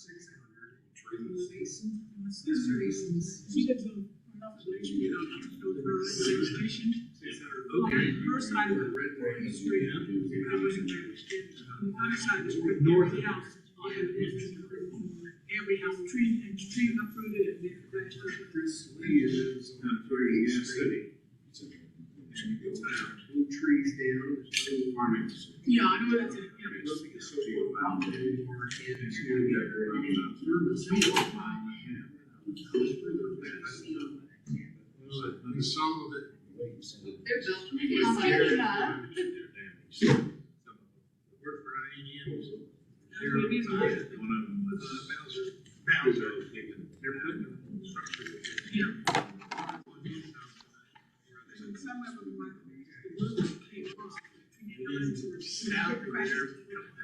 She lives on station. First side of the street, I wasn't there. On the other side is north of the house. Every house, tree uprooted and then crashed over. Trees down, farming. Yeah, I know that's it. Some of it. They're building it up. We're Brian Yams. One of them was Bowser. They're putting structure. Yeah. Some of them were came across. South of there.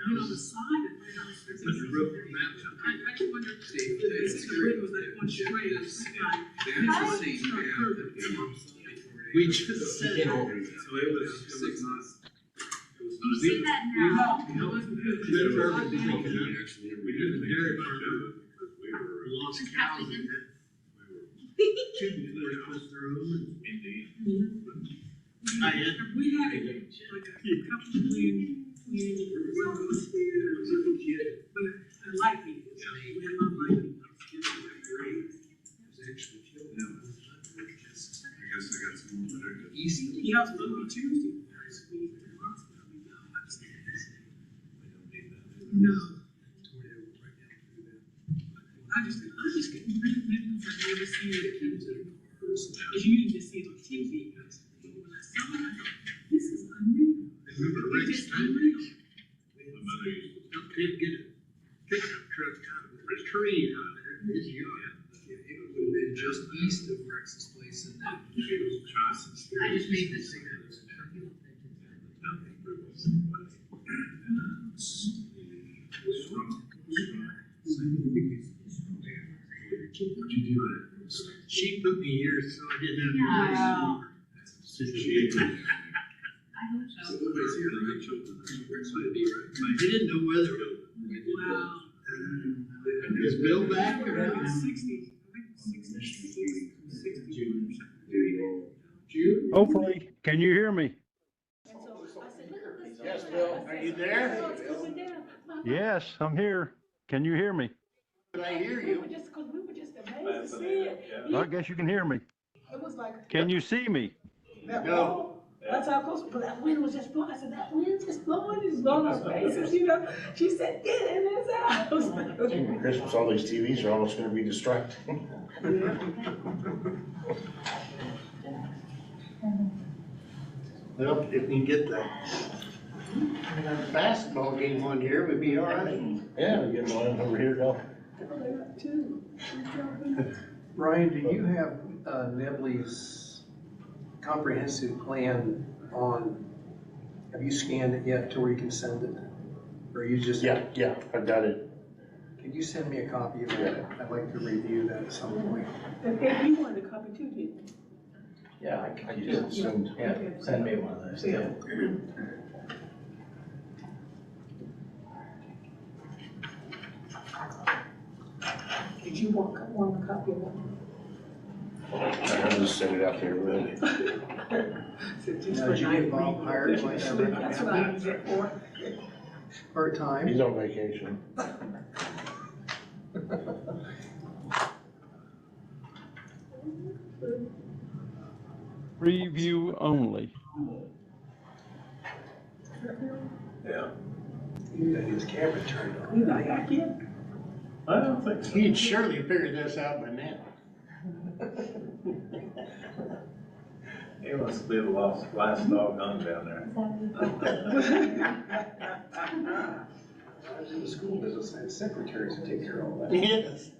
On the side of the house. I just wonder if the wind was like one straight. We just said it. So it was not. You see that now? We did the dairy farm. We lost cows in it. Chicken foot was through them. Indeed. We had like a couple of clean, but I like it. We had a lot of light. I got some more. Yeah, it's Monday, Tuesday. No. I just get really I've never seen it. Because you didn't just see it on TV. When I saw it, I thought, this is unreal. Remember It's just unreal. Get a pickup truck out of a tree out there. It would have been just east of Rex's place and then I just made this. She put me here so I didn't have to. Wow. I hope so. He didn't know whether. Wow. Is Bill back or Around not? 60. Hopefully, can you hear me? Yes, Bill. Are you there? Yes, I'm here. Can you hear me? I hear you. We were just amazed to see it. I guess you can hear me. It was like. Can you see me? No. That's how close, but that wind was just blowing. I said, that wind's just blowing our faces, you know? She said, get in this house. Christmas, all these TVs are almost gonna be distracting. Well, if we get the basketball game on here, we'd be all right. Yeah, we get one over here, though. Brian, do you have Nebley's comprehensive plan on, have you scanned it yet to where you can send it? Or you just? Yeah, I've got it. Can you send me a copy of that? I'd like to review that at some point. And you wanted a copy too, didn't you? Yeah, I just assumed. Yeah, send me one of those. Yeah. Did you want a copy of that? I'll just send it out there, really. Did you get Bob hired? That's what I use it for. Part-time? He's on vacation. Preview only. Yeah. He got his camera turned on. You like, I can't. I don't think so. He'd surely figure this out by now. He must be the last dog hung down there. I was in the school business, I had secretaries who take care of all that. Yes.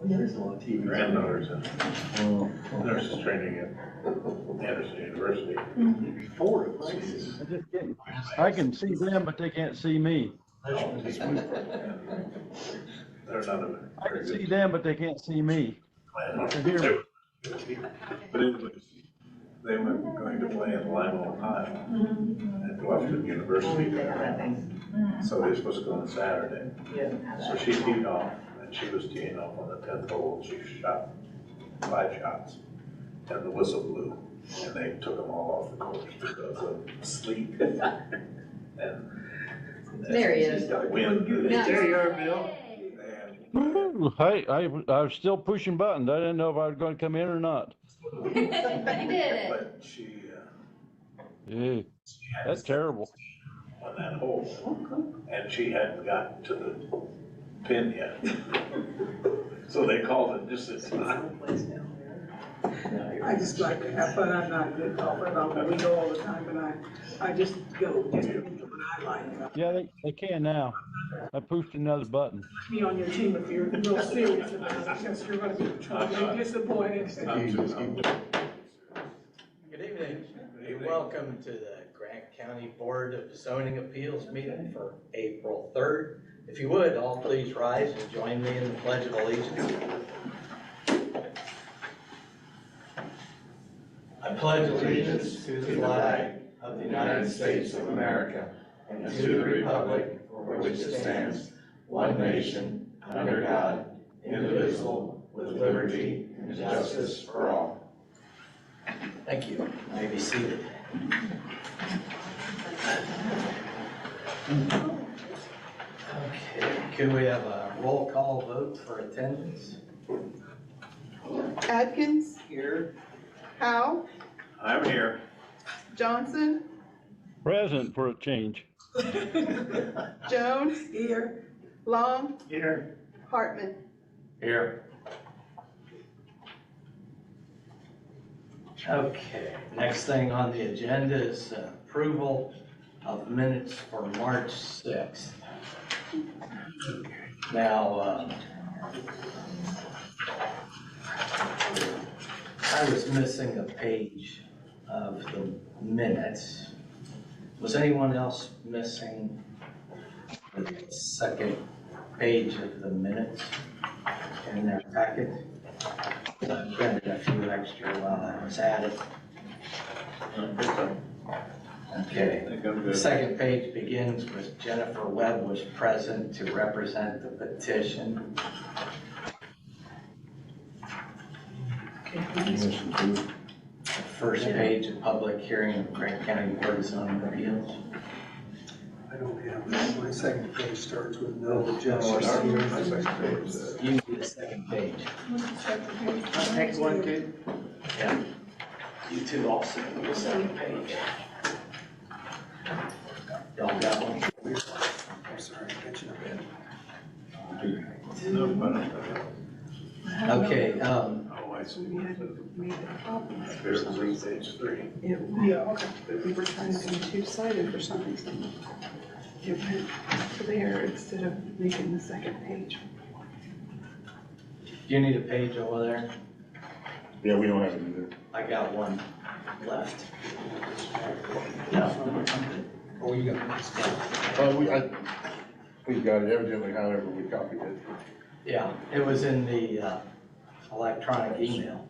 There's a lot of TV. Granddaughter's in nurses training at Anderson University. Four of them. I can see them, but they can't see me. They're not a I can see them, but they can't see me. They can hear me. But it was, they were going to play in Lima, Ohio, at Bluffton University. So they were supposed to go on Saturday. So she teed off, and she was teeing off on the 10th hole. She shot 5 shots, and the whistle blew, and they took them all off the course because of sleep. And There he is. the wind. There you are, Bill. Woo, hey, I was still pushing buttons. I didn't know if I was gonna come in or not. But he did it. But she Yeah, had that's terrible. on that hole, and she hadn't gotten to the pin yet. So they called it just as time. I just like to have fun. I'm not a good golfer. We go all the time, and I just go just to when I like. Yeah, they can now. I pushed another button. Me on your team if you're real serious about it, because you're gonna be totally disappointed. Good evening. Welcome to the Grant County Board of Zoning Appeals meeting for April 3rd. If you would, all please rise and join me in the Pledge of Allegiance. I pledge allegiance to the flag of the United States of America and to the republic for which it stands, one nation, under God, indivisible, with liberty and justice for all. Thank you. You may be seated. Okay, could we have a roll call vote for attendance? Atkins, Here. Howe, I'm here. Johnson, Present for a change. Jones, Here, Long, Here. Hartman. Here. Okay, next thing on the agenda is approval of minutes for March 6th. Now, I was missing a page of the minutes. Was anyone else missing the second page of the minutes in their packet? I printed a few extra while I was at it. Okay, the second page begins with Jennifer Webb was present to represent the petition. The first page of public hearing of Grant County Board of Zoning Appeals. I don't have that. My second page starts with no objection. You need the second page. Next one, Kate. Yeah. You two also need the second page. Y'all got one? I'm sorry, I got you a bit. Okay, Oh, I see. We hadn't made the copies for There's some three, reason. page 3. yeah, okay. But we were trying to do two-sided for some reason. It went to there instead of making the second page. you need a page over there? Yeah, we don't have it either. I got one left. No. Oh, you got it. We got it evidently, however, we copied it. Yeah, it was in the electronic email.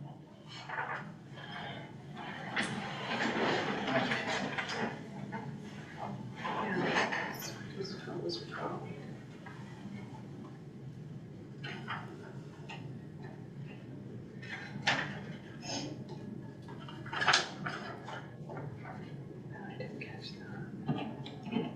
Yeah, it was wrong. I didn't catch that.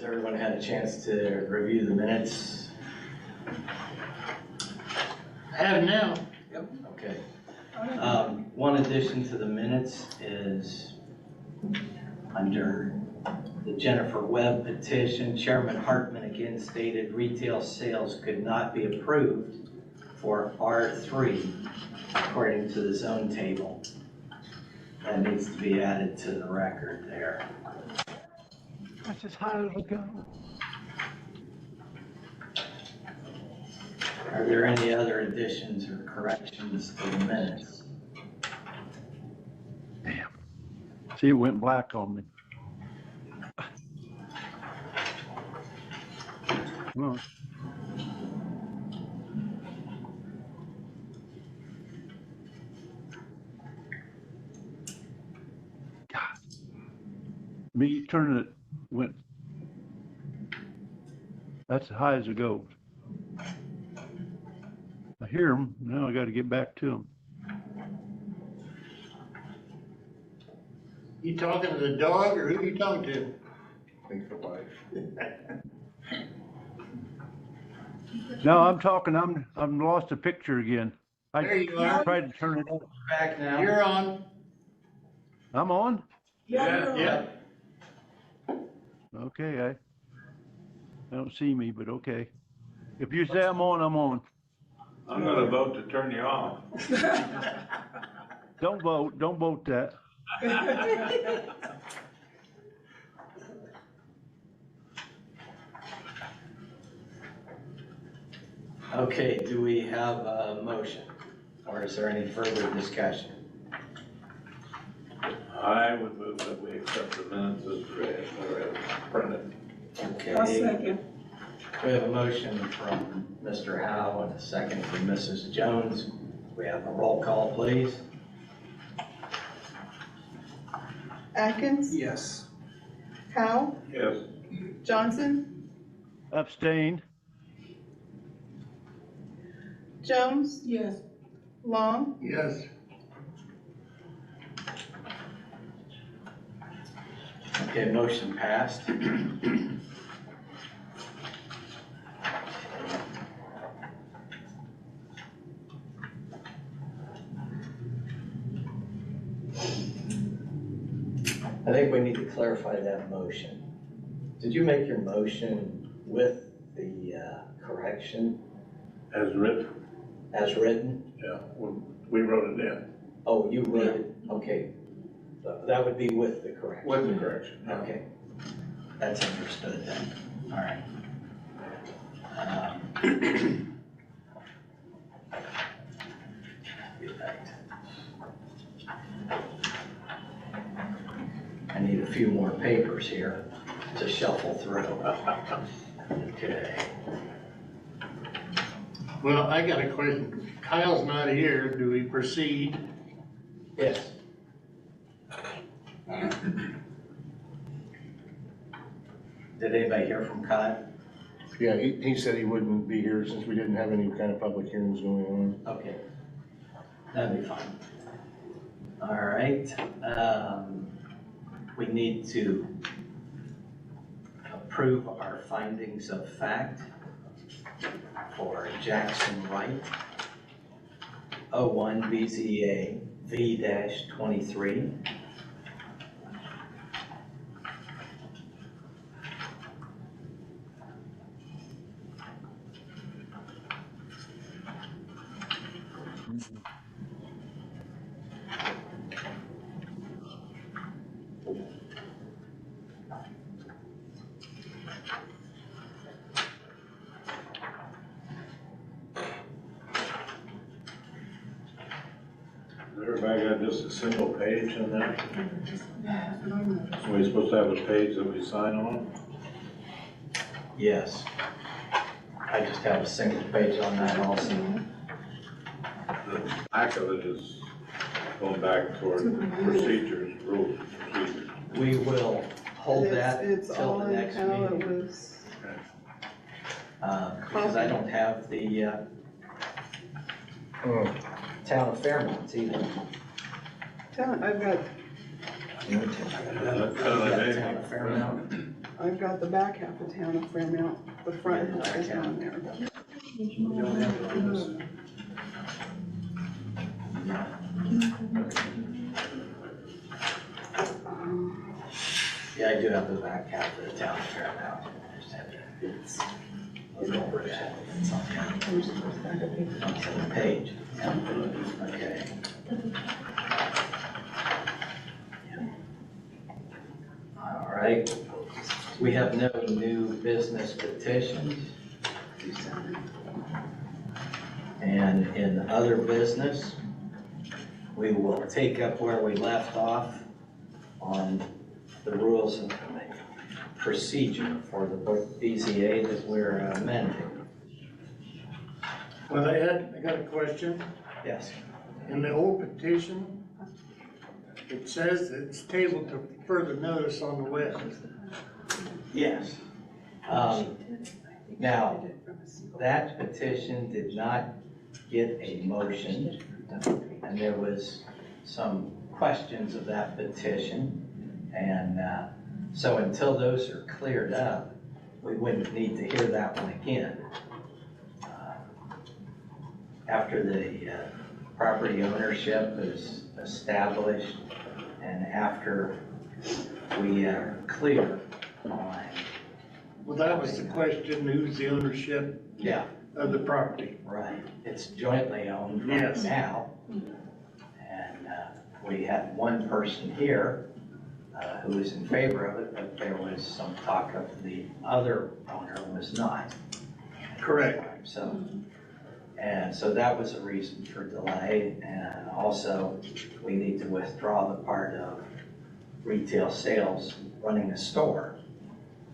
everyone had a chance to review the minutes? I have now. Okay. One addition to the minutes is under the Jennifer Webb petition, Chairman Hartman again stated retail sales could not be approved for R3 according to the zone table. That needs to be added to the record there. That's as high as I go. Are there any other additions or corrections to the minutes? Damn. See, it went black on me. Come on. God. Me turning it went. That's as high as it goes. I hear them. Now I got to get back to them. You talking to the dog or who you talking to? I think the wife. No, I'm talking. I'm lost the picture again. There you are. Tried to turn it up. Back now. You're on. I'm on. Yeah. Okay. I don't see me, but okay. If you say I'm on, I'm on. I'm gonna vote to turn you off. Don't vote. Don't vote that. Okay, do we have a motion or is there any further discussion? I would move that we accept the minutes as read or as printed. Okay. I'll second. We have a motion from Mr. Howe and a second from Mrs. Jones. We have a roll call, please. Atkins, Yes. Howe, Yes. Johnson, Abstain. Jones, Yes. Long, Yes. Okay, motion passed. I think we need to clarify that motion. Did you make your motion with the correction As written? as written? Yeah, we wrote it in. Oh, you wrote it, okay. That would be with the correction. With the correction. yeah. Okay, that's understood then, all right. Get back to- I need a few more papers here to shuffle through. Okay. Well, I got a question. Kyle's not here. Do we proceed? Yes. Did anybody hear from Kyle? Yeah, he said he wouldn't be here since we didn't have any kind of public hearings going on. Okay, that'd be fine. All right, we need to approve our findings of fact for Jackson Wright, 01 BZA V-23. Everybody got just a single page in there? Are we supposed to have a page that we sign on? Yes. I just have a single page on that also. The back of it is going back toward procedures, rules, procedures. We will hold that it's till all the in next how it meeting. was. Because I don't have the town of Fairmont either. I've got, You got the town of Fairmont? I've got the back half of town of Fairmount, the front half is on there. We don't have it on this. Yeah, I do have the back half of the town fair now. I just have to. I'll go over that. It's on Here's the first back of paper. the page. Yeah. Okay. All right. We have no new business petitions. And in other business, we will take up where we left off on the rules and procedure for the BZA that we're amending. Well, Ed, I got a question. Yes. In the old petition, it says that it's tabled to further notice on the web. Yes. Now, that petition did not get a motion, and there was some questions of that petition. And so until those are cleared up, we wouldn't need to hear that one again. After the property ownership is established and after we are clear on. Well, that was the question, who's the ownership Yeah, of the property? right. It's jointly owned right Yes. now. And we had one person here who was in favor of it, but there was some talk of the other owner was not. Correct. So that was a reason for delay, and also we need to withdraw the part of retail sales, running a store,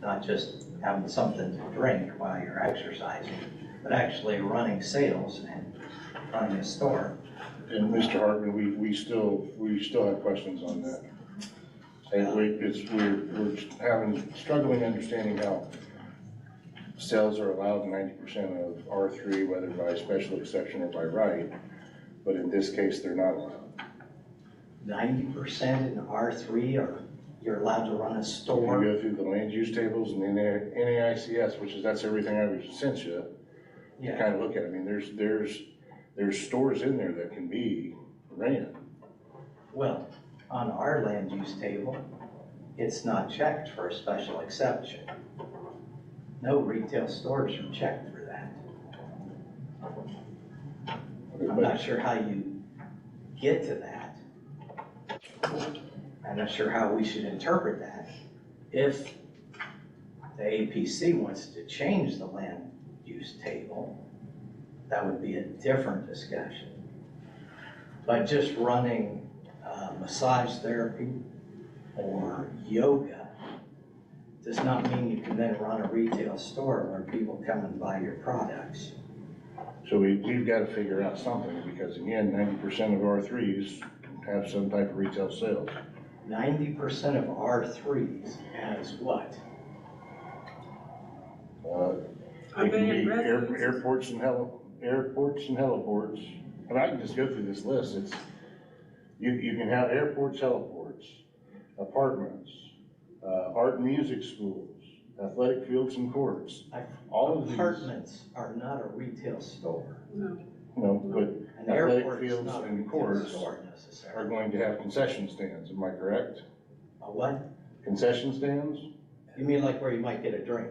not just having something to drink while you're exercising, but actually running sales and running a store. And Mr. Hartman, we still have questions on that. And we're struggling understanding how sales are allowed in 90% of R3, whether by special exception or by right, but in this case, they're not allowed. 90% in R3, or you're allowed to run a If store? you go through the land use tables and the NAICS, that's everything I sent you, you kind of look at it. I mean, there's stores in there that can be ran. Well, on our land use table, it's not checked for a special exception. No retail stores are checked for that. I'm not sure how you get to that. I'm not sure how we should interpret that. If the APC wants to change the land use table, that would be a different discussion. But just running massage therapy or yoga does not mean you can then run a retail store where people come and buy your products. So we've got to figure out something, because again, 90% of R3s have some type of retail sales. 90% of R3s has what? It can be airports and heliports. And I can just go through this list. You can have airports, heliports, apartments, art and music schools, athletic fields and courts. All of these. Apartments are not a retail store. No, but An athletic airport is fields not a and retail courts store are necessarily. going to have concession stands, am I correct? A what? Concession stands? You mean like where you might get a drink?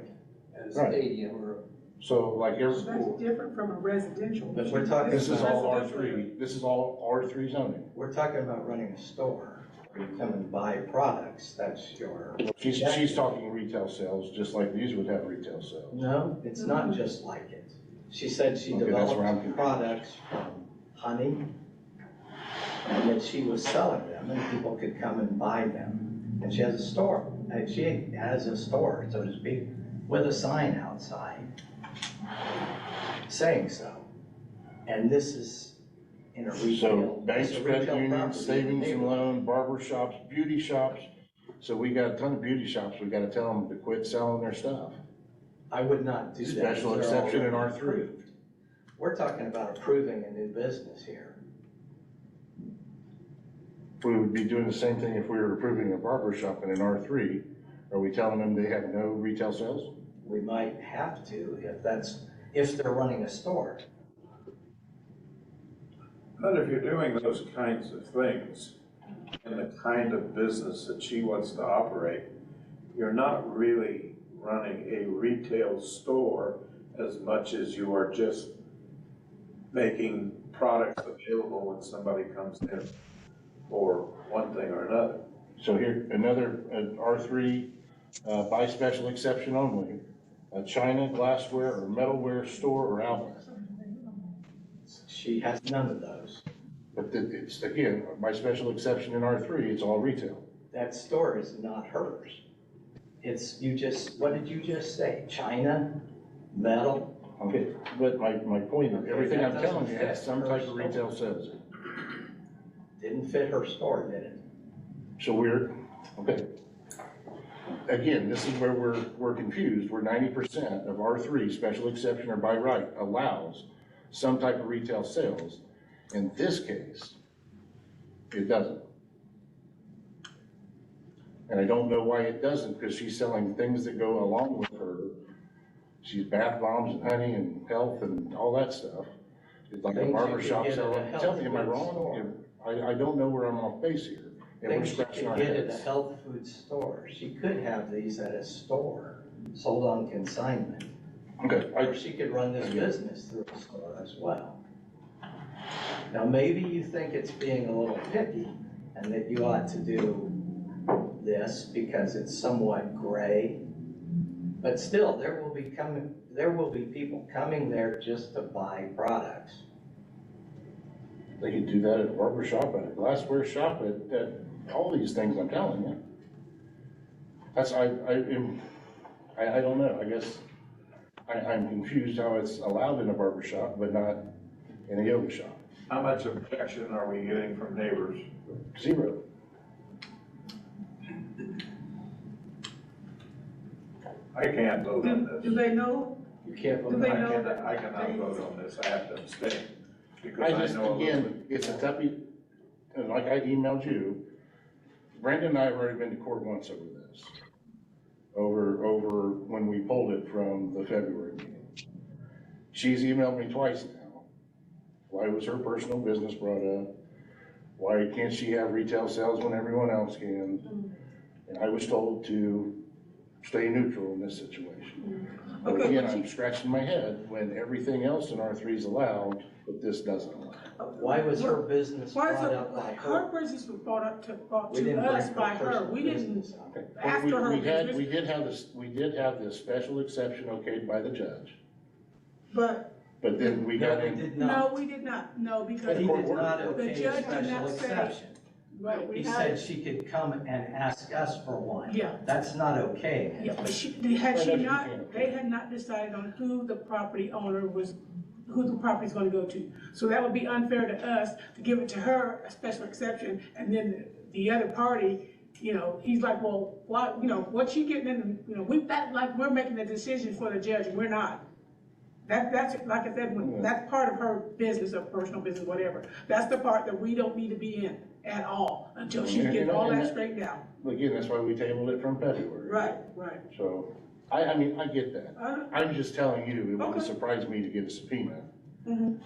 At a Right. stadium or So like every That's school, different from a residential. But we're talking this is all Residential. R3, this is all R3 zoning. We're talking about running a store where you come and buy products. That's your. She's talking retail sales, just like these would have retail sales. No, it's not just like it. She said she Okay, that's where I'm developed confused. products from honey, and that she was selling them and people could come and buy them. And she has a store, and she has a store, so to speak, with a sign outside saying so. And this is in a retail. So banks, it's a credit retail unions, property savings and neighborhood. loan, barber shops, beauty shops. So we got a ton of beauty shops, we gotta tell them to quit selling their stuff. I would not do that. Special They're exception in already R3. approved. We're talking about approving a new business here. We would be doing the same thing if we were approving a barber shop in an R3. Are we telling them they have no retail sales? We might have to if they're running a store. But if you're doing those kinds of things in the kind of business that she wants to operate, you're not really running a retail store as much as you are just making products available when somebody comes in for one thing or another. So here, another R3, by special exception only, a china, glassware, or metalware store or outlet. She has none of those. But it's, again, by special exception in R3, it's all retail. That store is not hers. What did you just say? China, metal? Okay, but my point is, everything I'm that telling you doesn't has fit some her type of store. retail sales. Didn't fit her store, did it? So okay. Again, this is where we're confused. We're 90% of R3, special exception or by right, allows some type of retail sales. In this case, it doesn't. And I don't know why it doesn't, because she's selling things that go along with her. She's bath bombs and honey and health and all that stuff. It's like a Things barber you shop could get at a selling. health Tell me, am I food wrong? store. I don't know where I'm off base here. And we're Things you scratching could our get at a heads. health food store. She could have these at a store, sold on consignment. Okay, Or she could run this business through a store as well. Now, maybe you think it's being a little picky and that you ought to do this because it's somewhat gray. But still, there will be people coming there just to buy products. They could do that at a barber shop, at a glassware shop, at all these things I'm telling you. That's, I don't know, I guess I'm confused how it's allowed in a barber shop, but not in a yoga shop. How much objection are we getting from neighbors? Zero. I can't vote on this. Do they know? You can't Do vote. they I know cannot, that? I cannot vote on this, I have to abstain. Because I I just, know a little again, bit. it's a toughie, and like I emailed you, Brandon and I have already been to court once over this. Over when we pulled it from the February meeting. She's emailed me twice now. Why was her personal business brought up? Why can't she have retail sales when everyone else can? And I was told to stay neutral in this situation. But Okay, again, but I'm scratching my head when everything else in R3 is allowed, but this doesn't allow. Why was her business Why brought is up by her her? business was brought We to didn't us bring by her, personal we didn't, business up. Okay. after her business. We did have this special exception okayed by the judge, But, but then we No, got we in. did no, not. we did not, no, He because, did not The okay judge a did special not say- exception. right, we He had, said she could come and ask us for one. Yeah. That's not okay. yeah, but they had not decided on who the property owner was, who the property's gonna go to. So that would be unfair to us to give it to her, a special exception, and then the other party, he's like, well, why, what you getting in, we're making the decision for the judge, and we're not. That's, like I said, that's part of her business, or personal business, whatever. That's the part that we don't need to be in at all, until she gets all that straightened out. Again, that's why we tabled it from February. Right. So, I mean, I get that. I'm just telling you, it wouldn't Okay. surprise me to get a subpoena. Mhm.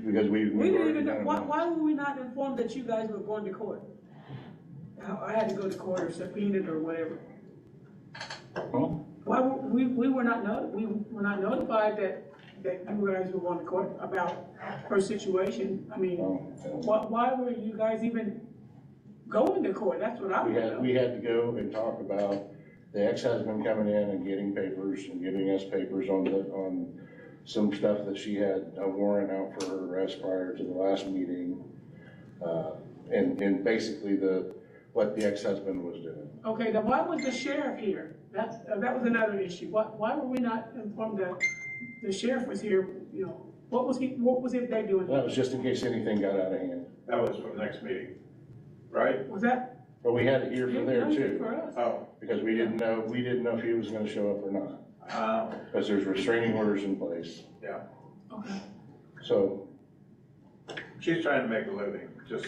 Because we We didn't already even know, done it why once. were we not informed that you guys were going to court? I had to go to court or subpoenaed or whatever. Huh? Why were, we were not notified that you guys were going to court about her situation. I mean, why were you guys even going to court? That's what I want to know. We had to go and talk about the ex-husband coming in and getting papers and giving us papers on some stuff that she had a warrant out for her arrest prior to the last meeting. And basically what the ex-husband was doing. Okay, then why was the sheriff here? That was another issue. Why were we not informed that the sheriff was here? What was it they doing? That was just in case anything got out of hand. That was for the next meeting, right? Was that? But we had it here for there too. For us. Oh. Because we didn't know if he was gonna show up or not. Because there's restraining orders in place. Yeah. Okay. So, She's trying to make a living, just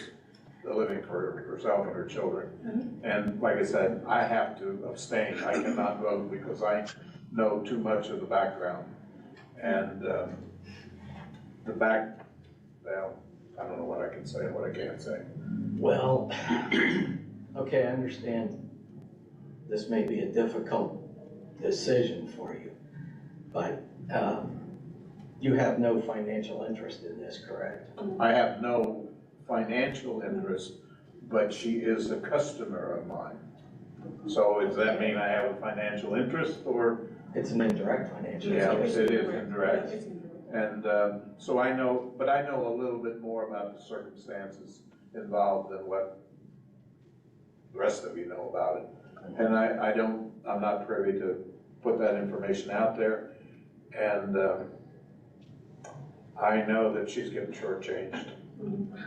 a living for herself and her children. And like I said, I have to abstain. I cannot vote because I know too much of the background. And well, I don't know what I can say and what I can't say. Well, okay, I understand this may be a difficult decision for you, but you have no financial interest in this, correct? I have no financial interest, but she is a customer of mine. So does that mean I have a financial interest, or? It's an indirect financial Yeah, interest. it is indirect. And so I know, but I know a little bit more about the circumstances involved than what the rest of you know about it. And I'm not privy to put that information out there. And I know that she's getting shortchanged.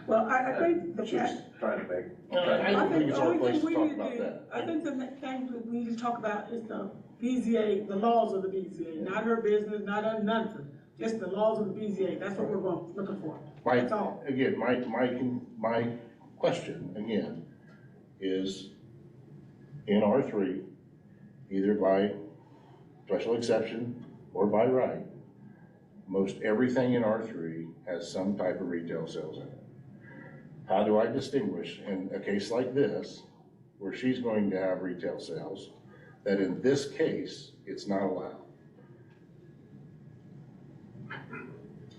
Well, I think the She's fact, trying to make. I think the only thing we talk need to about do, that. I think the thing that we need to talk about is the BZA, the laws of the BZA, not her business, not nothing, just the laws of the BZA. That's what we're looking for. That's all. Again, my question, again, is in R3, either by special exception or by right, most everything in R3 has some type of retail sales in it. How do I distinguish in a case like this, where she's going to have retail sales, that in this case, it's not allowed?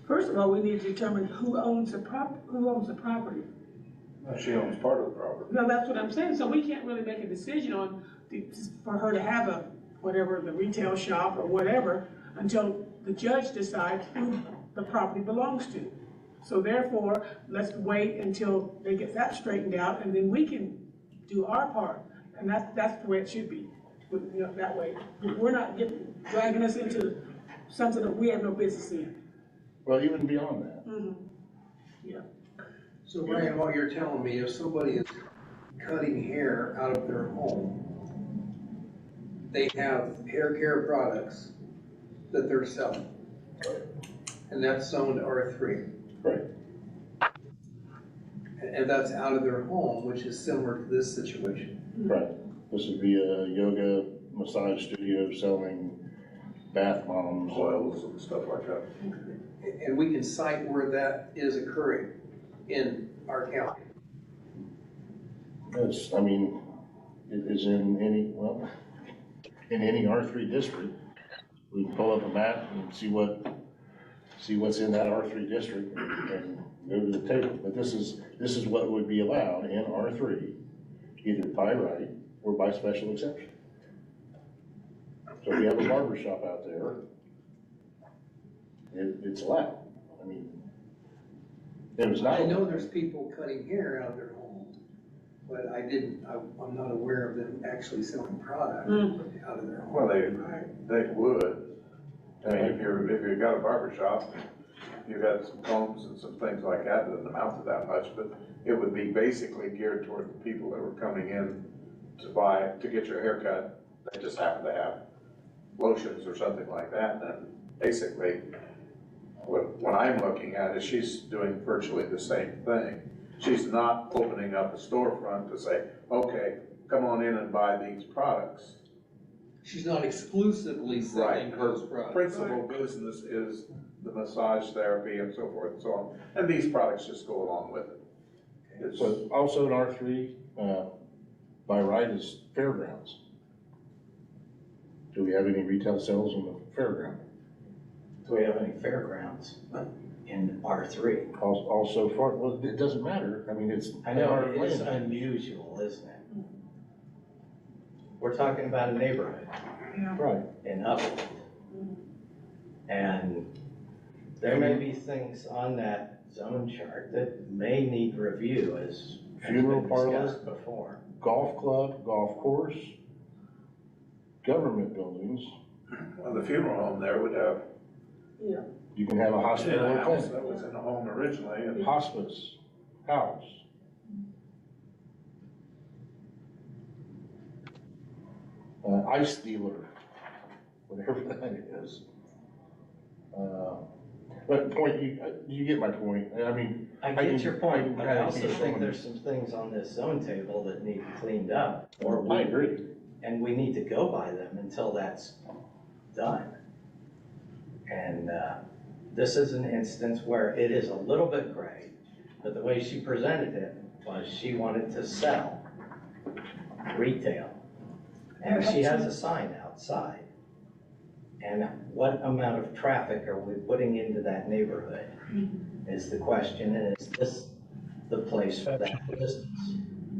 First of all, we need to determine who owns the property. She owns part of the property. No, that's what I'm saying. So we can't really make a decision on, for her to have a, whatever, the retail shop or whatever, until the judge decides who the property belongs to. So therefore, let's wait until they get that straightened out, and then we can do our part. And that's the way it should be, you know, that way. We're not dragging us into something that we have no business in. Well, even beyond that. Mm-hmm. Yeah. So Brian, what you're telling me, if somebody is cutting hair out of their home, they have hair care products that they're selling. And that's zoned R3. Right. And that's out of their home, which is similar to this situation. Right. This would be a yoga massage studio selling bath bombs. Oils and stuff like that. And we can cite where that is occurring in our county. It's, I mean, it is in any, well, in any R3 district. We can pull up a map and see what's in that R3 district and go to the table. But this is what would be allowed in R3, either by right or by special exception. So if you have a barber shop out there, it's allowed. I mean, it was not. I know there's people cutting hair out of their home, but I'm not aware of them actually selling product out of their home. Well, they would. I mean, if you've got a barber shop, you've got some combs and some things like that, it doesn't amount to that much, but it would be basically geared toward the people that were coming in to get your hair cut. They just happen to have lotions or something like that, and basically, what I'm looking at is she's doing virtually the same thing. She's not opening up a storefront to say, okay, come on in and buy these products. She's not exclusively selling Right. those products. Principal business is the massage therapy and so forth and so on, and these products just go along with it. It's, So also in R3, by right is fairgrounds. Do we have any retail sales in the fairground? Do we have any fairgrounds in R3? Also, well, it doesn't matter. I mean, it's. I know, it is unusual, isn't it? We're talking about a neighborhood Right. in Upland. And there may be things on that zone chart that may need review, as has Funeral been parlor. discussed before. Golf club, golf course, government buildings. well, the funeral home there would have Yeah. You can have a in hospital a or house clinic, that was in a home originally, and hospice, house. Ice dealer, whatever that is. But point, you get my point. I mean. I can- get your point, can but I kinda also keep think showing- there's some things on this zone table that need cleaned up, or I agree. and we need to go by them until that's done. And, this is an instance where it is a little bit gray, but the way she presented it was she wanted to sell retail. And she has a sign outside. And what amount of traffic are we putting into that neighborhood is the question, and is this the place for that business?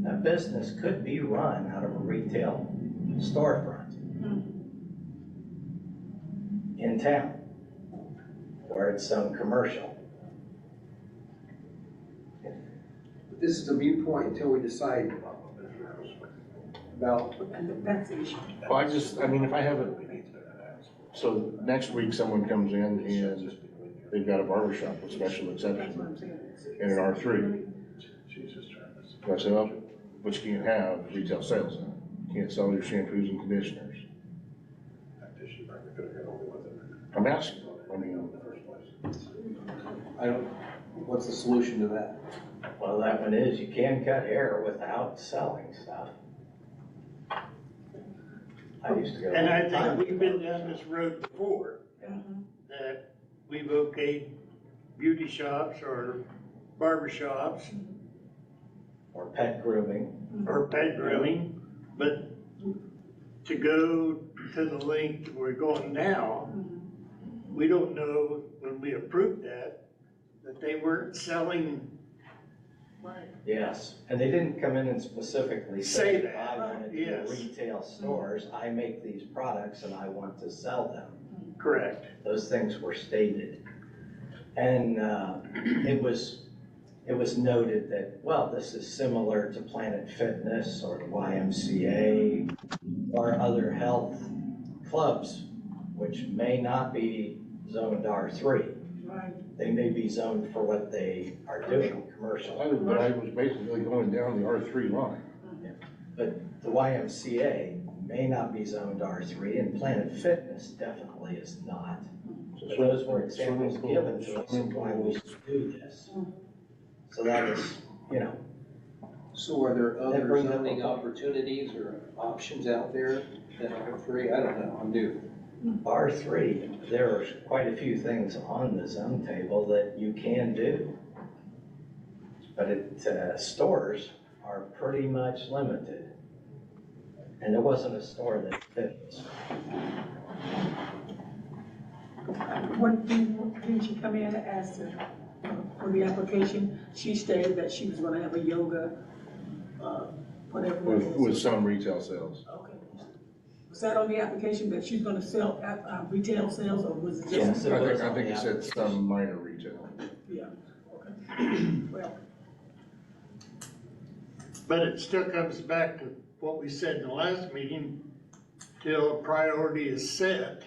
That business could be run out of a retail storefront in town, where it's some commercial. But this is a moot point until we decide about, And that's the issue. Well, I mean, if I have so next week someone comes in and they've got a barber shop with special That's what exception I'm saying. in an R3. She's just trying to. I said, well, but you can't have retail sales in it. You can't sell your shampoos and conditioners. I'm asking, I mean, I don't, what's the solution to that? Well, that one is, you can cut hair without selling stuff. I used to go. And all I the time think to we've been barber down shops. this road before, that we've okayed beauty shops or barber shops Or pet grooming. or pet grooming, but to go to the length we're going now, we don't know when we approved that they weren't selling. Yes, and they didn't come in and specifically Say say that, I wanted to yes. do retail stores, I make these products and I want to sell them. Correct. Those things were stated. And it was noted that, well, this is similar to Planet Fitness or the YMCA or other health clubs, which may not be zoned R3. Right. They may be zoned for what they are doing, commercial. but I was basically going down the R3 line. But the YMCA may not be zoned R3, and Planet Fitness definitely is not. But those were examples given to us of why we should do this. So that is, you know, So are there That other brings up a zoning point. opportunities or options out there that are free? I don't know, I'm new. R3, there are quite a few things on the zone table that you can do. But stores are pretty much limited. And there wasn't a store that fit this. Didn't she come in as, for the application, she stated that she was gonna have a yoga, whatever. it With was. some retail sales. Okay. Was that on the application that she's gonna sell retail sales, or was it Yes. just? It was I on think the it said application. some minor retail. Yeah, okay. Well, But it still comes back to what we said in the last meeting, till a priority is set,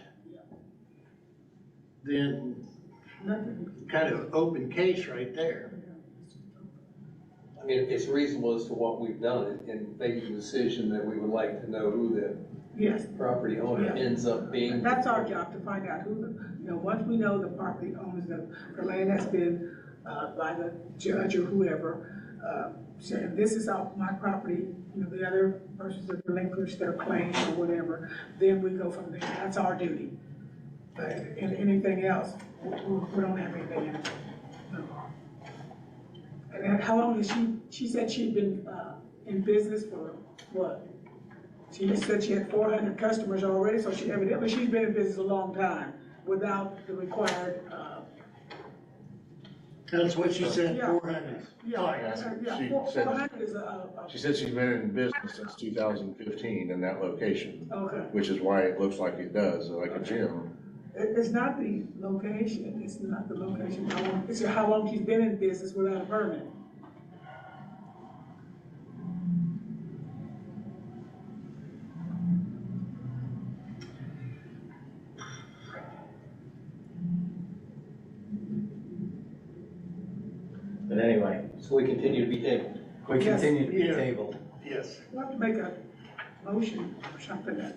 then nothing. kind of open case right there. I mean, if it's reasonable as to what we've done and making a decision that we would like to know who the Yes, property owner Yeah. ends up being. that's our job, to find out who the, once we know the property owners, the land has been, by the judge or whoever, saying, this is my property, the other persons have relinquished their claim or whatever, then we go from there. That's our duty. But anything else, we don't have anything. No. And how long has she said she'd been, in business for what? She just said she had 400 customers already, so she's been in business a long time without the required, That's what she said, Yeah. 400 clients. She 400 is She said she's been in business since 2015 in that location, okay. which is why it looks like it does, like a gym. It's not the location, it's not the location, it's how long she's been in business without a permit. But anyway, So we continue to be tabled. we Yes. continue to be Yeah. tabled. Yes. We'll have to make a motion or something that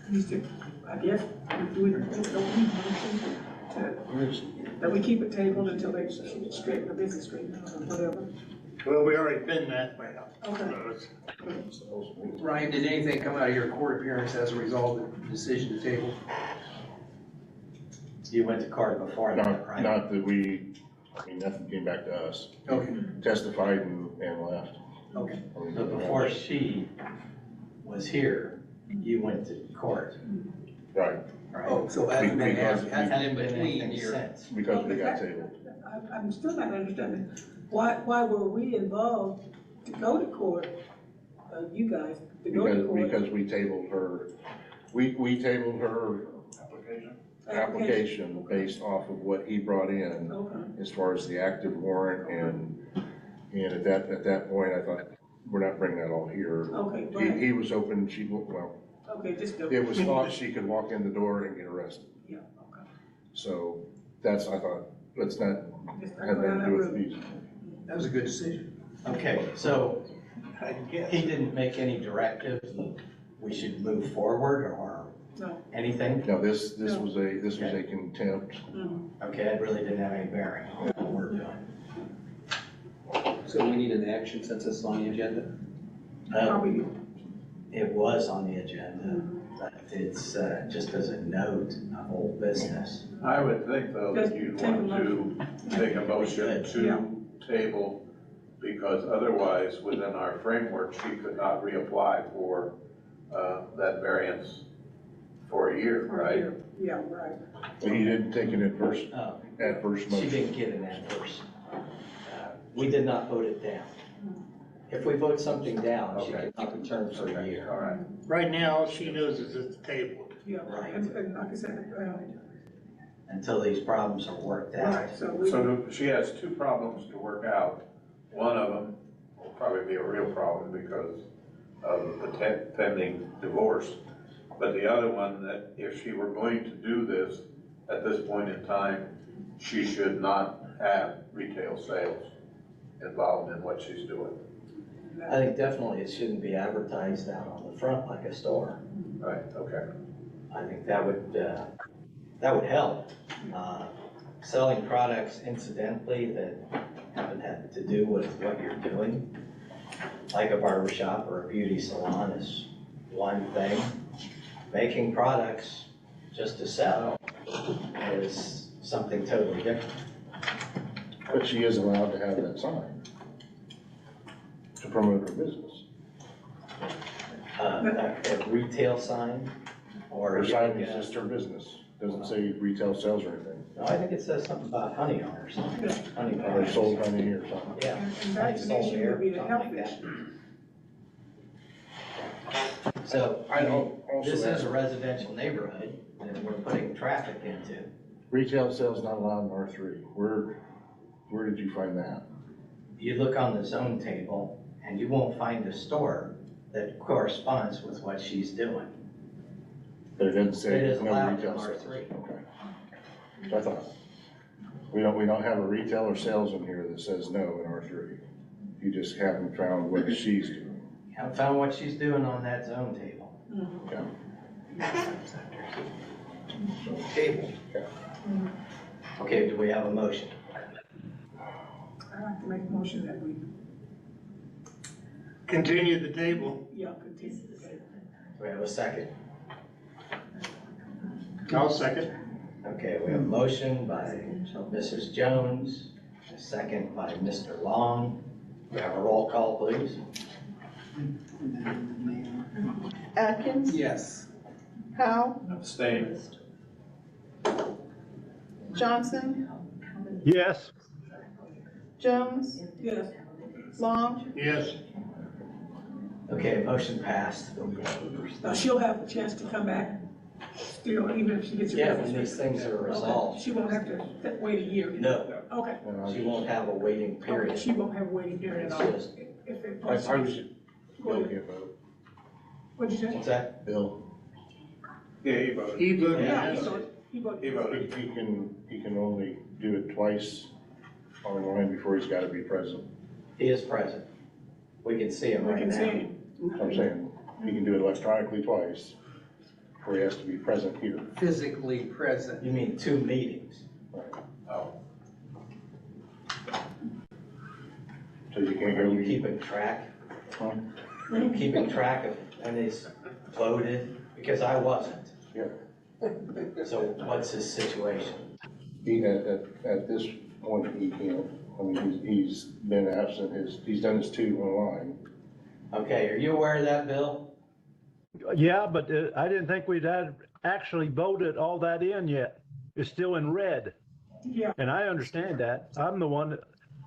needs to, I guess, if we don't need a motion that we keep it tabled until they straighten the business straight out or whatever. Well, we already been that way. Okay. Ryan, did anything come out of your court appearance as a result of the decision to table? You went to court before that, right? Not that nothing came back to us. Okay. Testified and left. Okay. But before she was here, you went to court, Right, right? Oh, so hasn't been, hasn't Hasn't been been between anything your. since. because we got tabled. I'm still not understanding, why were we involved to go to court? You guys, to go to court? Because we tabled her, we tabled her application based off of what he brought in Okay, as far as the active warrant and at that point, I thought, we're not bringing that all here. okay, right, He was hoping she, well, okay, just go. it was thought she could walk in the door and get arrested. Yeah, okay. So that's, I thought, let's not Just not have go down that that do with road. these. That was a good decision. Okay, so I guess. he didn't make any directives that we should move forward or No. anything? No, this was a contempt. Mhm. Okay, it really didn't have any bearing on what we're doing. So we need an action since it's on the agenda? Probably, It was on the agenda, but it's just as a note of old business. I would think though that you'd want to take a motion to table, because otherwise, within our framework, she could not reapply for that variance for a year, right? yeah, right. But he didn't take an adverse She motion. didn't get an adverse. We did not vote it down. If we vote something down, she Okay. can keep it term for a year. All right. Right now, all she knows is it's tabled. Yeah, Right. and like I said, Until these problems are worked out. right, so we. So she has two problems to work out. One of them will probably be a real problem because of the pending divorce. But the other one, that if she were going to do this at this point in time, she should not have retail sales involved in what she's doing. I think definitely it shouldn't be advertised out on the front like a store. Right, okay. I think that would help. Selling products incidentally that haven't had to do with what you're doing, like a barber shop or a beauty salon, is one thing. Making products just to sell is something totally different. But she is allowed to have that sign to promote her business. A retail sign or. Her sign is just her business, doesn't say retail sales or anything. No, I think it says something about honey on or something. Honey Or products. sold honey or something. Yeah. And honey sold vaccination here, would be the something health like that. issue. So, I don't also this is ask- a residential neighborhood that we're putting traffic into. Retail sales not allowed in R3. Where did you find that? You look on the zone table and you won't find a store that corresponds with what she's doing. But it doesn't It say is no allowed in retail sales. R3. Okay. So I thought, we don't have a retail or sales in here that says no in R3. You just haven't found what she's doing. You haven't found what she's doing on that zone table. Okay. Table. Okay. Okay, do we have a motion? I'd like to make a motion that we, Continue the table. continue. Do we have a second? I'll second. Okay, we have a motion by Mrs. Jones, a second by Mr. Long. We have a roll call, please. Atkins, Yes. Howe, Abstain. Johnson, Yes. Jones, Yes, Long, Yes. Okay, motion passed. now she'll have a chance to come back still, even if she gets. a Yeah, when business. these things are Okay. resolved. She won't have to wait a year. No, Okay, she won't have a waiting okay, period. she won't have a waiting period at all. It's just- If it. I was, Go Bill ahead. can't vote. What'd you say? What's that? Bill, Yeah, he voted. He voted Yeah, he yes. voted, he voted. He voted. he can only do it twice online before he's gotta be present. He is present. We can see him We right can see now. him. I'm saying, he can do it electronically twice. where he has to be present here. Physically present. You mean 2 meetings? Oh, So you can't Are go. you keeping track? Are you keeping track of when it's voted? Because I wasn't. Yeah. So what's his situation? At this point, he can't. I mean, he's been absent, he's done his 2 online. Okay, are you aware of that, Bill? Yeah, but I didn't think we'd had actually voted all that in yet. It's still in red. Yeah. And I understand that. I'm the one that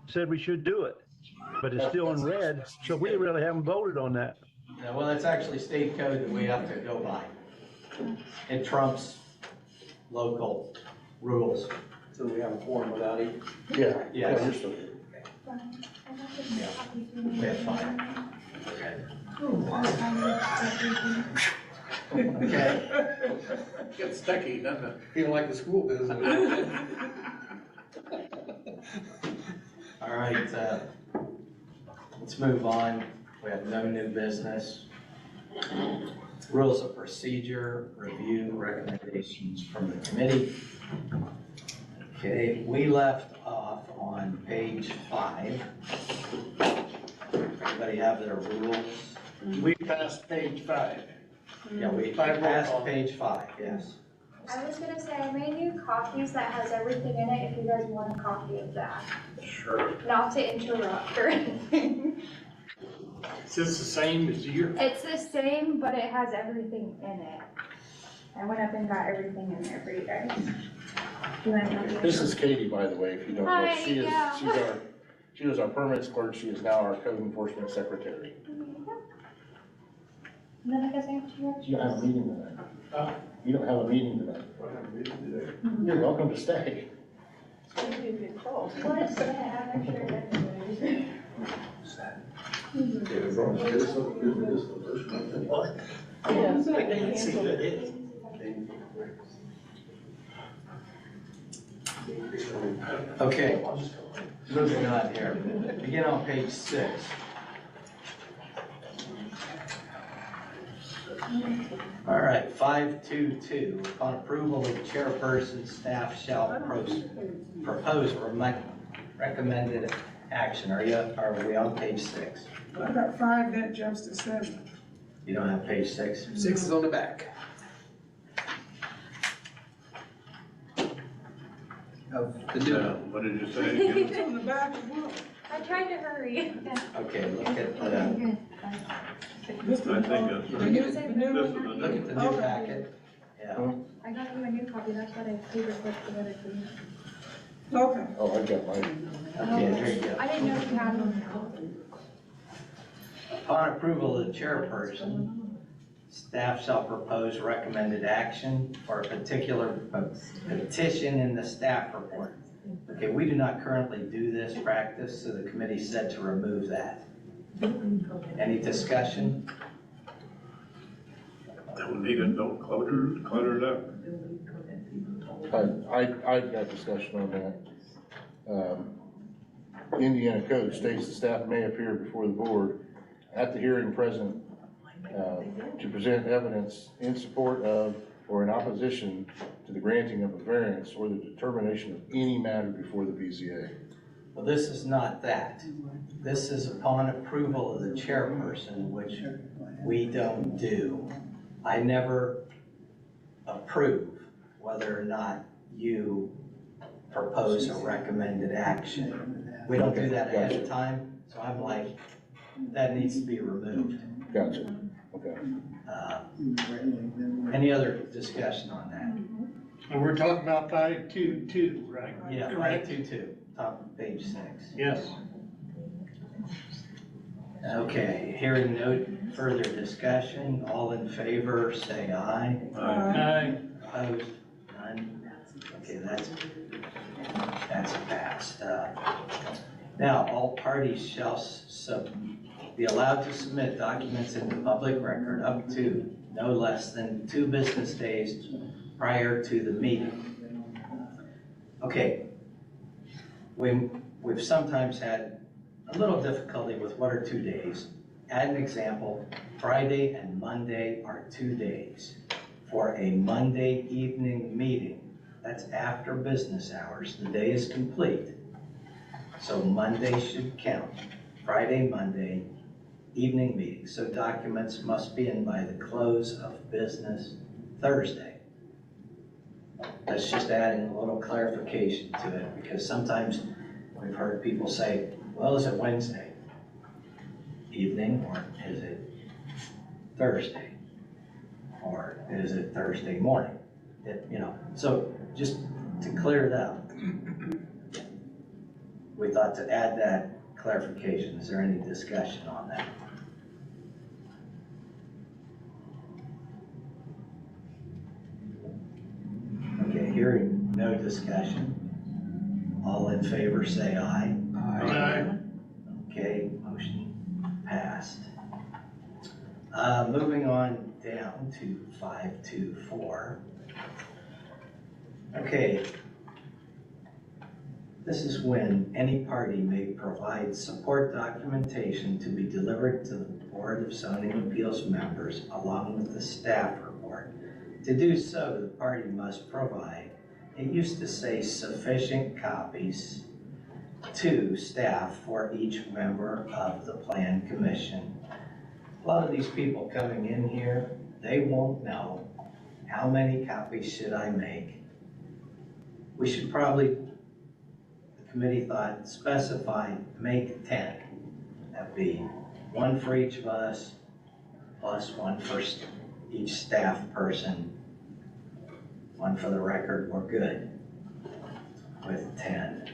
said we should do it, but it's still in red. So we really haven't voted on that. No, well, it's actually state code that we have to go by. It trumps local rules. So we have a form without it. Yeah. Yes. You're still here. We have 5. Okay. Okay. Gets sticky, doesn't it? Feeling like the school business. All right, let's move on. We have no new business. Rules of procedure, review recommendations from the committee. Okay, we left off on page 5. Everybody have their rules? We passed page 5. Yeah, we By roll passed call. page 5, yes. I was gonna say, I made you copies that has everything in it, if you guys want a copy of that. sure. Not to interrupt or anything. Is this the same as your? It's the same, but it has everything in it. I went up and got everything in there for you guys. Do you want to know? This is Katie, by the way, if you don't know. Hi, She is, yeah. she was our permits clerk. She is now our code enforcement secretary. And then I guess I have to. You don't have a meeting tonight. You don't have a meeting tonight. You're welcome to stay. You want to sit? I'm not sure that's Okay, moving on here. Begin on page 6. All right, 522, upon approval of the chairperson, staff shall propose recommended action. Are we on page 6? I got 5, then it jumps to 7. You don't have page 6? 6 is on the back. Of the new. What did you say It's again? on the back of the book. I tried to hurry. Okay, look at the, This I one, think that's. the new, the new This is one. the look new. at the new Okay. packet. Yeah, I got you a new copy, that's what I paper clipped together for you. Okay. Oh, I've got mine. okay, there you go. I didn't know if you had one. Upon approval of the chairperson, staff shall propose recommended action for a particular petition in the staff report. Okay, we do not currently do this practice, so the committee said to remove that. Any discussion? Don't need it, don't clutter it up. I've got discussion on that. Indiana code states the staff may appear before the board at the hearing present to present evidence in support of or in opposition to the granting of a variance or the determination of any matter before the BZA. Well, this is not that. This is upon approval of the chairperson, which we don't do. I never approve whether or not you propose a recommended action. We don't do that ahead of time, so I'm like, that needs to be removed. Gotcha, okay. Any other discussion on that? And we're talking about 522, right? Yeah, Correct? 522, top of page 6. Yes. Okay, hearing no further discussion, all in favor, say aye. Aye. Opposed? None? Okay, that's passed. Now, all parties shall be allowed to submit documents in the public record up to no less than 2 business days prior to the meeting. Okay, we've sometimes had a little difficulty with what are 2 days. Add an example, Friday and Monday are 2 days. for a Monday evening meeting. That's after business hours. The day is complete. So Monday should count. Friday, Monday, evening meeting. So documents must be in by the close of business Thursday. That's just adding a little clarification to it, because sometimes we've heard people say, well, is it Wednesday evening, or is it Thursday? Or is it Thursday morning? So just to clear it up, we thought to add that clarification. Is there any discussion on that? Okay, hearing no discussion. All in favor say aye. Aye. Okay, motion passed. Moving on down to 524. Okay. This is when any party may provide support documentation to be delivered to the Board of Zoning Appeals members along with the staff report. To do so, the party must provide, it used to say sufficient copies to staff for each member of the Plan Commission. A lot of these people coming in here, they won't know how many copies should I make. We should probably, the committee thought, specify, make 10. That'd be one for each of us, plus one for each staff person. One for the record, we're good with 10.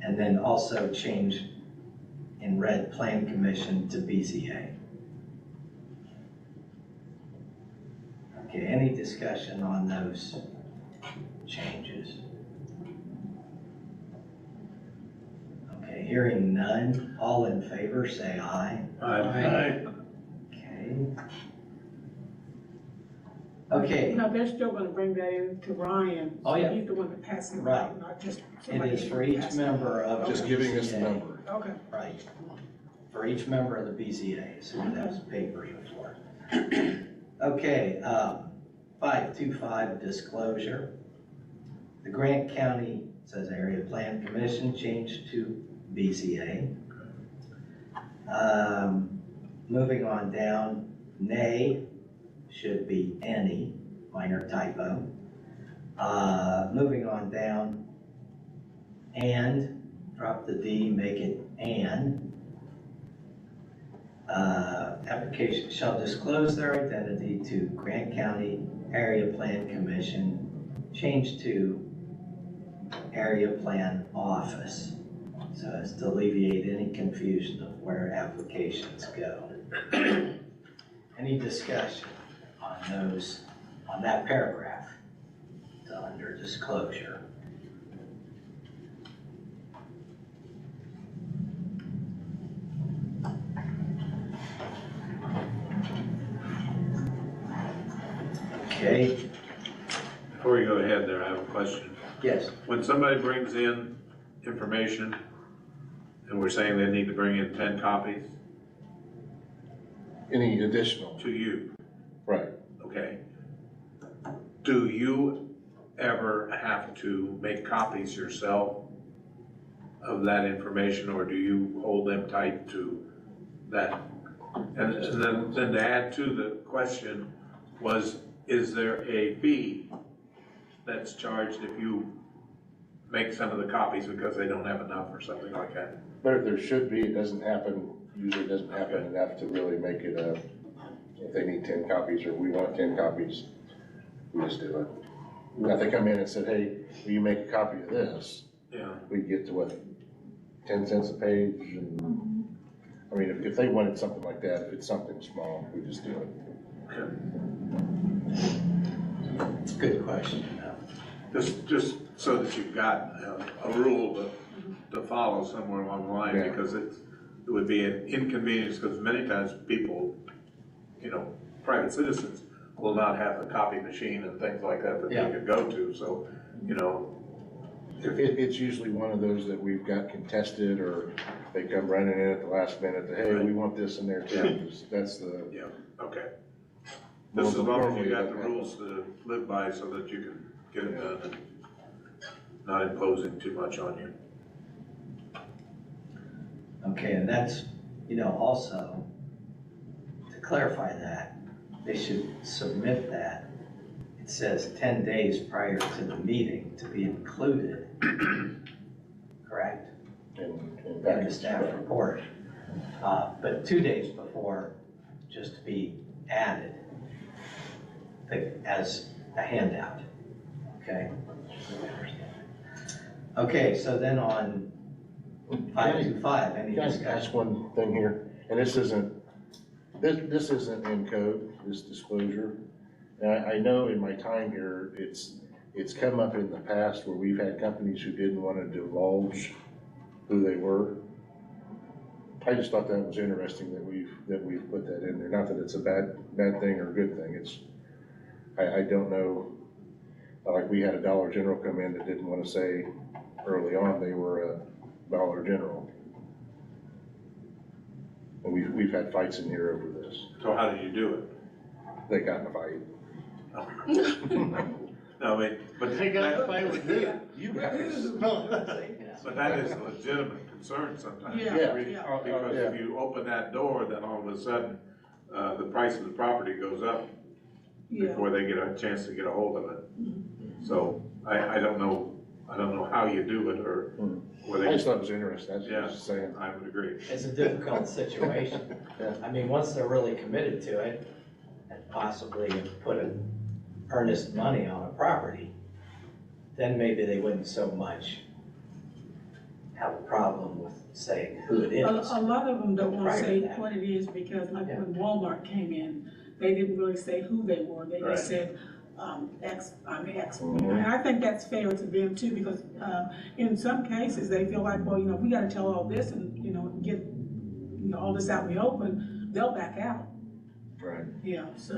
And then also change in red Plan Commission to BZA. Okay, any discussion on those changes? Okay, hearing none, all in favor say aye. Aye. Okay. Okay, No, they're still gonna bring that in to Ryan. Oh, yeah. So he's the one that passes it Right. out, not just it somebody. is for each member of. Just giving us the number. Okay. Right, for each member of the BZA, so those papers are for. Okay, 525 disclosure. The Grant County, says Area Plan Commission, changed to BZA. Moving on down, nay should be any, minor typo. Moving on down, and, drop the D, make it and. Application shall disclose their identity to Grant County Area Plan Commission, change to Area Plan Office. So as to alleviate any confusion of where applications go. Any discussion on those, on that paragraph under disclosure? Okay, Before you go ahead there, I have a question. yes, When somebody brings in information and we're saying they need to bring in 10 copies Any additional, to you, right. okay? Do you ever have to make copies yourself of that information, or do you hold them tight to that? And then to add to the question was, is there a fee that's charged if you make some of the copies because they don't have enough or something like that? There should be, it doesn't happen, usually it doesn't happen enough to really make it a, if they need 10 copies or we want 10 copies, we just do it. Now, if they come in and said, hey, will you make a copy of this? Yeah. We'd get to what, 10 cents a page? And I mean, if they wanted something like that, if it's something small, we just do it. Okay. it's a good question. Just so that you've got a rule to follow somewhere along the line, Yeah. because it would be an inconvenience, because many times people, private citizens will not have a copy machine and things like that that Yeah. they could go to, so, It's usually one of those that we've got contested, or they come running in at the last minute, that, hey, we want this in there too. That's the. Yeah, okay. This is as long as you got the rules to live by so that you can get it done and not imposing too much on you. Okay, and that's, also, to clarify that, they should submit that. It says 10 days prior to the meeting to be included, correct? In the staff report. But 2 days before, just to be added as a handout, okay? Okay, so then on 525, any Can I discussion? ask one thing here? And this isn't in code, this disclosure. And I know in my time here, it's come up in the past where we've had companies who didn't want to divulge who they were. I just thought that was interesting that we've put that in there. Not that it's a bad thing or good thing. I don't know, like we had a Dollar General come in that didn't want to say early on they were a Dollar General. And we've had fights in here over this. So how did you do it? They got in a fight. No, I mean, but They got to fight with who? You guys. But that is a legitimate concern sometimes. Yeah, yeah. Because if you open that door, then all of a sudden, the price of the property goes up Yeah. before they get a chance to get a hold of it. So I don't know how you do it or whether. I just thought it was interesting, that's what I Yeah, was just saying. I would agree. It's a difficult situation. I mean, once they're really committed to it, and possibly put earnest money on a property, then maybe they wouldn't so much have a problem with saying who it is. A lot of them don't want to Prior to say that. what it is because like Yeah. when Walmart came in, they didn't really say who they were. They Right. just said, X, I'm X. Mhm. And I think that's fair to them too, because, in some cases, they feel like, well, we gotta tell all this and, get, all this out in the open, they'll back out. Right. Yeah, so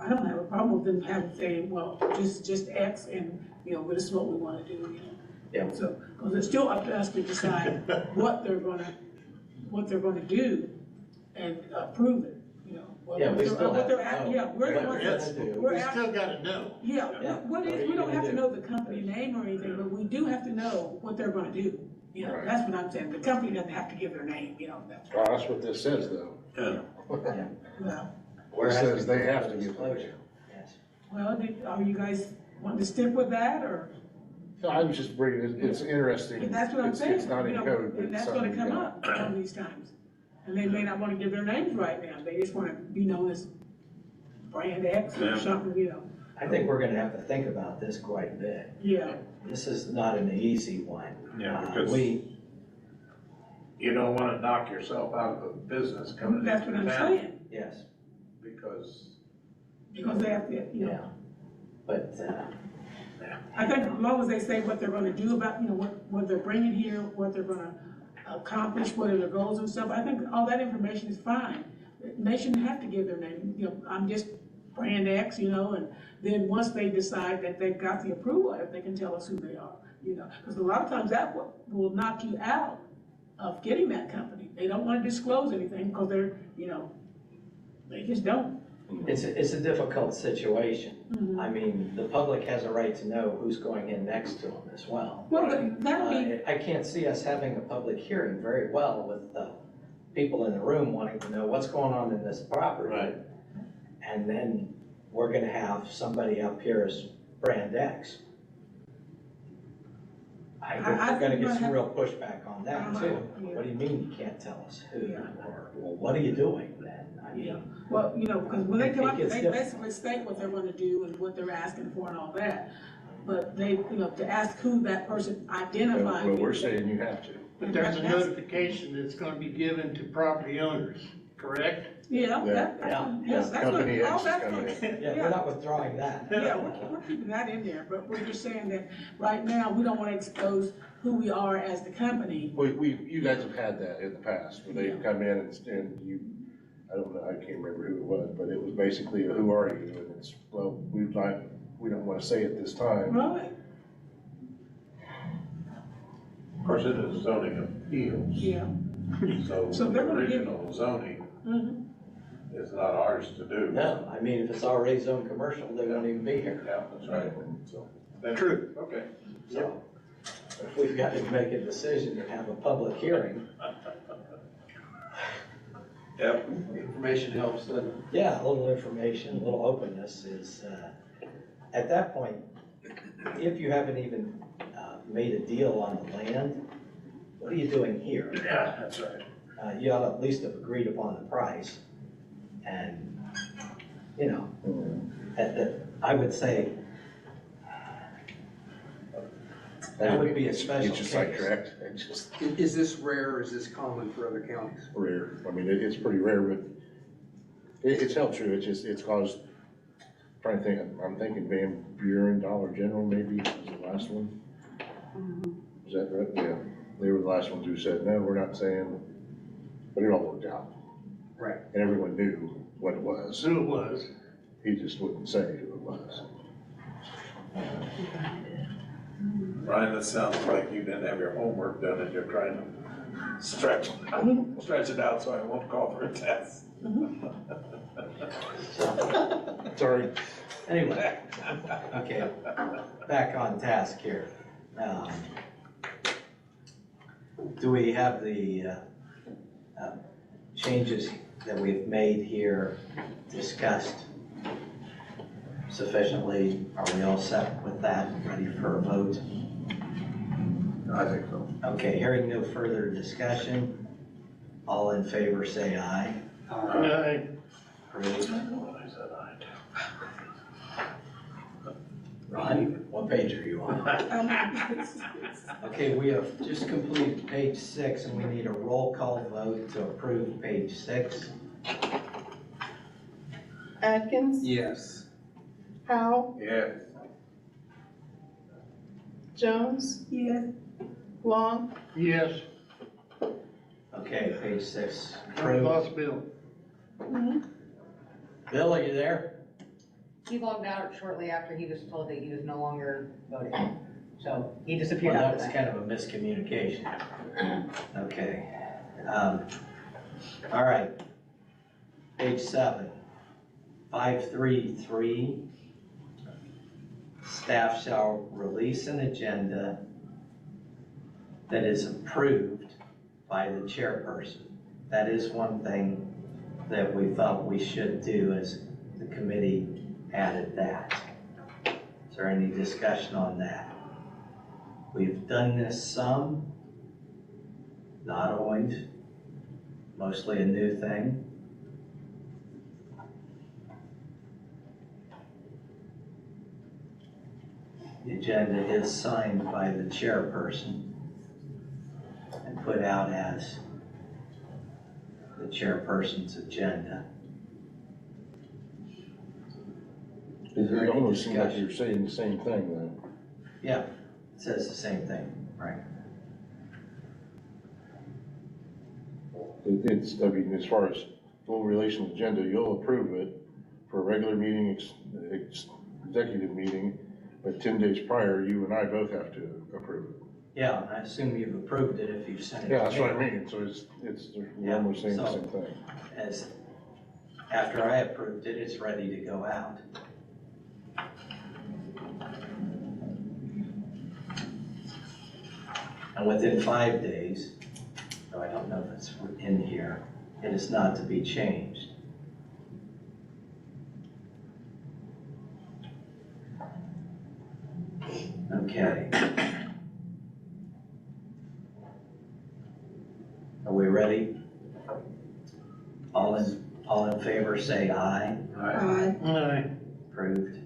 I don't have a problem with them having saying, well, just X and, this is what we wanna do, Yeah. So, cause it's still up to us to decide what they're gonna do and approve it, Yeah, we still have to know Yeah, we're the what ones they're that, gonna do. we're We out. still gotta know. Yeah, Yeah. what What are is, you we don't gonna have to do? know the company name or anything, but we do have to know what they're gonna do. Right. That's what I'm saying, the company doesn't have to give their name, that's, Well, that's what this says, though. Yeah. well, Whereas It says they before have the to give disclosure. Yes. well, are you guys wanting to stick with that, or? No, I was just bringing it, it's interesting. And that's what I'm saying, It's not in code, but and it's that's gonna something. come up one of these times. And they may not wanna give their names right now, they just wanna be known as brand X Yeah. or something, I think we're gonna have to think about this quite a bit. yeah. This is not an easy one. Yeah, because you don't want to knock yourself out of a business coming That's what into I'm town. saying, Yes, because they have to, yeah. But, I think as long as they say what they're gonna do about, what they're bringing here, what they're gonna accomplish, what are their goals and stuff, I think all that information is fine. They shouldn't have to give their name, I'm just brand X, and then once they decide that they've got the approval, if they can tell us who they are, because a lot of times that will knock you out of getting that company. They don't wanna disclose anything, because they're, they just don't. it's a difficult situation. Mhm. I mean, the public has a right to know who's going in next to them as well. Well, that'll be, I can't see us having a public hearing very well with the people in the room wanting to know what's going on in this property. Right. And then we're gonna have somebody up here as brand X. I think I we're gonna think get we'll some have- real pushback on that too. Yeah. What do you mean you can't tell us who? Yeah. Or, well, what are you doing then? I Yeah. mean, Well, because when they come up, It gets they difficult. basically state what they're gonna do and what they're asking for and all that. But they, to ask who that person identified. Well, we're saying you have to. But there's a That's- notification that's gonna be given to property owners, correct? Yeah, Yeah. yes, that's Company good. X All is that's coming good. yeah, we're not withdrawing that. Yeah, we're keeping that in there, but we're just saying that right now, we don't wanna expose who we are as the company. You guys have had that in the past, where they've come in and you, I don't know, I can't remember who it was, but it was basically a who are you? And it's, well, we don't wanna say it this time. Right. course, it is zoning appeals, Yeah. so So the they're gonna give- original zoning Mhm. is not ours to do. No, I mean, if it's already zone commercial, they won't even be here. Yeah, that's right, so. True. Okay. So if we've got to make a decision and have a public hearing, Yep. Information helps, doesn't it? yeah, a little information, a little openness is, at that point, if you haven't even made a deal on the land, what are you doing here? Yeah, that's right. You ought to at least have agreed upon the price. And, you know, I would say that would be a special It's just case. sidetracked, it's just Is this rare, or is this common for other counties? rare. I mean, it's pretty rare, but it's held true. It's just, it's caused, trying to think, I'm thinking Van Buren, Dollar General maybe was the last one. Is that right? Yeah, they were the last ones who said, no, we're not saying, but it all worked out. Right. And everyone knew what it was. Who it was. He just wouldn't say who it was. Ryan, that sounds like you didn't have your homework done and you're trying to stretch it out so I won't call for a test. Sorry. Anyway, okay, back on task here. Do we have the changes that we've made here discussed sufficiently? Are we all set with that, ready for a vote? I think so. Okay, hearing no further discussion, all in favor say aye. Approved. Ron, what page are you on? Okay, we have just completed page 6 and we need a roll call vote to approve page 6. Atkins, Yes. Powell, Yeah. Jones, Yeah. Long, Yes, Okay, page 6 I approved. lost Bill. Bill, are you there? He logged out shortly after he was told that he was no longer voting. So he disappeared Well, that after was that. kind of a miscommunication. Okay. All right. Page 7, 533. Staff shall release an agenda that is approved by the chairperson. That is one thing that we thought we should do as the committee added that. Is there any discussion on that? We've done this some, not always, mostly a new thing. The agenda is signed by the chairperson and put out as the chairperson's agenda. It almost seems like you're saying the same thing though. Yeah, it says the same thing, right? It's, I mean, as far as full relations agenda, you'll approve it for a regular meeting, executive meeting, but 10 days prior, you and I both have to approve it. Yeah, I assume you've approved it if you've sent it. Yeah, to that's me. what I mean, so we're almost saying the so- same thing. As, after I approved it, it's ready to go out. And within 5 days, though I don't know if it's in here, it is not to be changed. Okay. Are we ready? All in favor say aye. Aye. Approved.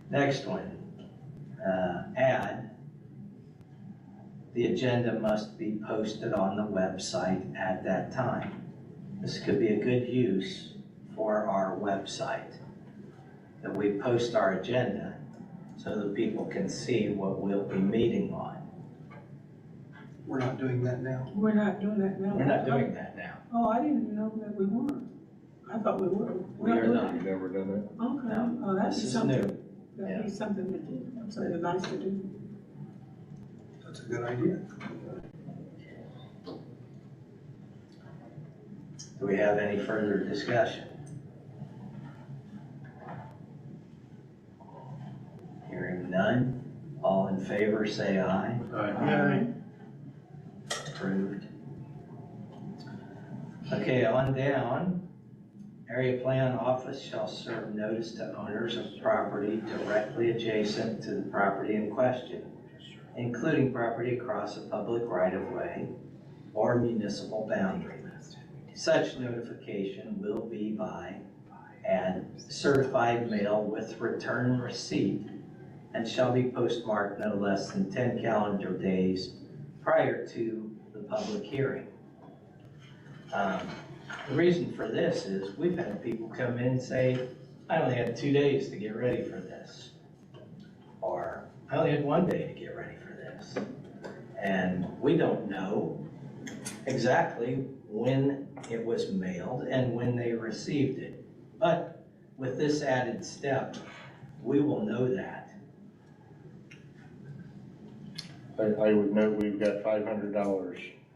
Next one, add, the agenda must be posted on the website at that time. This could be a good use for our website, that we post our agenda so that people can see what we'll be meeting on. We're not doing that now. We're not doing that now. We're not doing that now. Oh, I didn't know that we weren't. I thought we were. We are doing not. You've never done that? Okay, No, oh, that'd this be is something, new. that'd be something to do, something nice to do. That's a good idea. Do we have any further discussion? Hearing none, all in favor say aye. Aye. Approved. Okay, on down. Area Plan Office shall serve notice to owners of property directly adjacent to the property in question, including property across a public right-of-way or municipal boundary. Such notification will be by and certified mail with return receipt and shall be postmarked no less than 10 calendar days prior to the public hearing. The reason for this is we've had people come in and say, I only had 2 days to get ready for this. Or I only had 1 day to get ready for this. And we don't know exactly when it was mailed and when they received it. But with this added step, we will know that. I would note we've got $500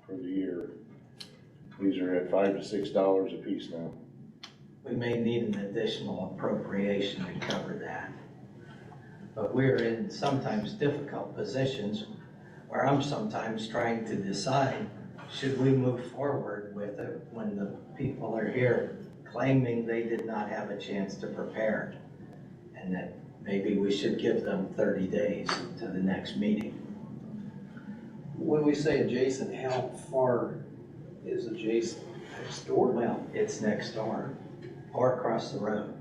for the year. These are at $5 to $6 a piece now. We may need an additional appropriation to cover that. But we're in sometimes difficult positions where I'm sometimes trying to decide, should we move forward with it when the people are here claiming they did not have a chance to prepare? And that maybe we should give them 30 days to the next meeting. When we say adjacent, how far is adjacent? Next door? Well, it's next door or across the road.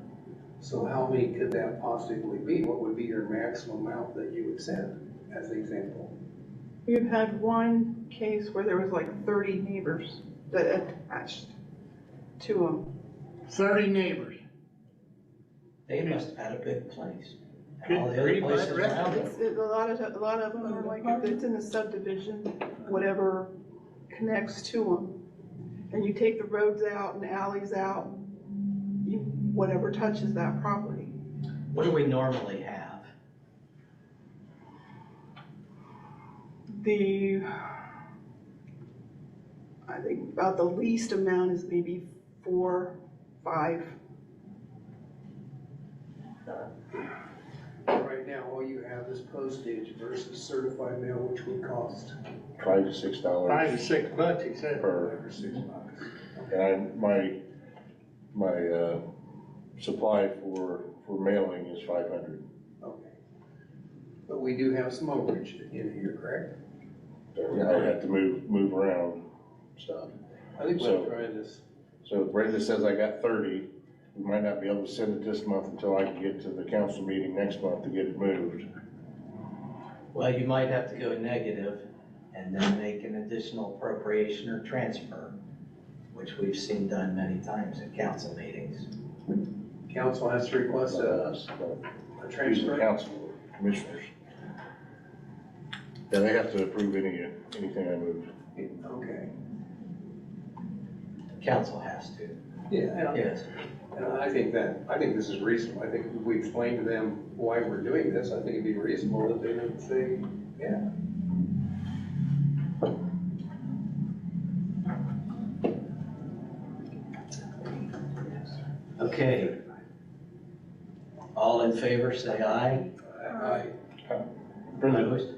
So how many could that possibly be? What would be your maximum amount that you would send, as an example? We've had one case where there was like 30 neighbors that attached to them. 30 neighbors. They must have had a big place. And Good all the other grief, places I'd reckon. around It's, it. a lot of them are like, if it's in the subdivision, whatever connects to them. And you take the roads out and alleys out, whatever touches that property. What do we normally have? I think about the least amount is maybe 4, 5. Right now, all you have is postage versus certified mail, which would cost $5 to $6 $5 to $6, he said. per. over $6. And my supply for mailing is 500. Okay. But we do have some overage in here, correct? I have to move around stuff. I think we'll try this. So Brenda says I got 30. We might not be able to send it this month until I can get to the council meeting next month to get it moved. Well, you might have to go negative and then make an additional appropriation or transfer, which we've seen done many times at council meetings. Council has to request a The transfer. council, commissioners. Yeah, they have to approve anything I move. Okay. Council has to. Yeah, Yes. and I think this is reasonable. I think if we explain to them why we're doing this, I think it'd be reasonable that they would say, yeah. Okay. All in favor, say aye. Aye. Brenda, Opposed?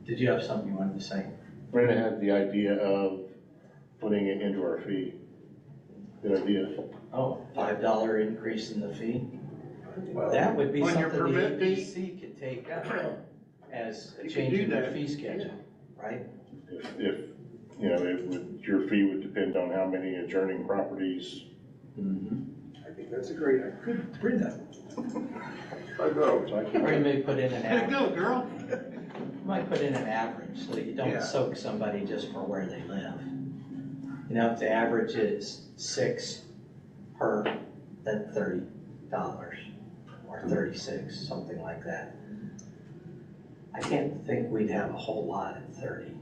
Did you have something you wanted to say? Brenda had the idea of putting it into our fee. Good idea. Oh, $5 increase in the fee? Well, That would be On your something the permit fee? ABC could take up as a You could change do in their that. fee schedule, right? If you know, your fee would depend on how many adjourning properties. I think that's a great idea. Good, Brenda. I go. So I Or you may put in an There you average, go, girl. you might put in an average so that you Yeah. don't soak somebody just for where they live. You know, if the average is 6 per, then $30 or 36, something like that. I can't think we'd have a whole lot at 30.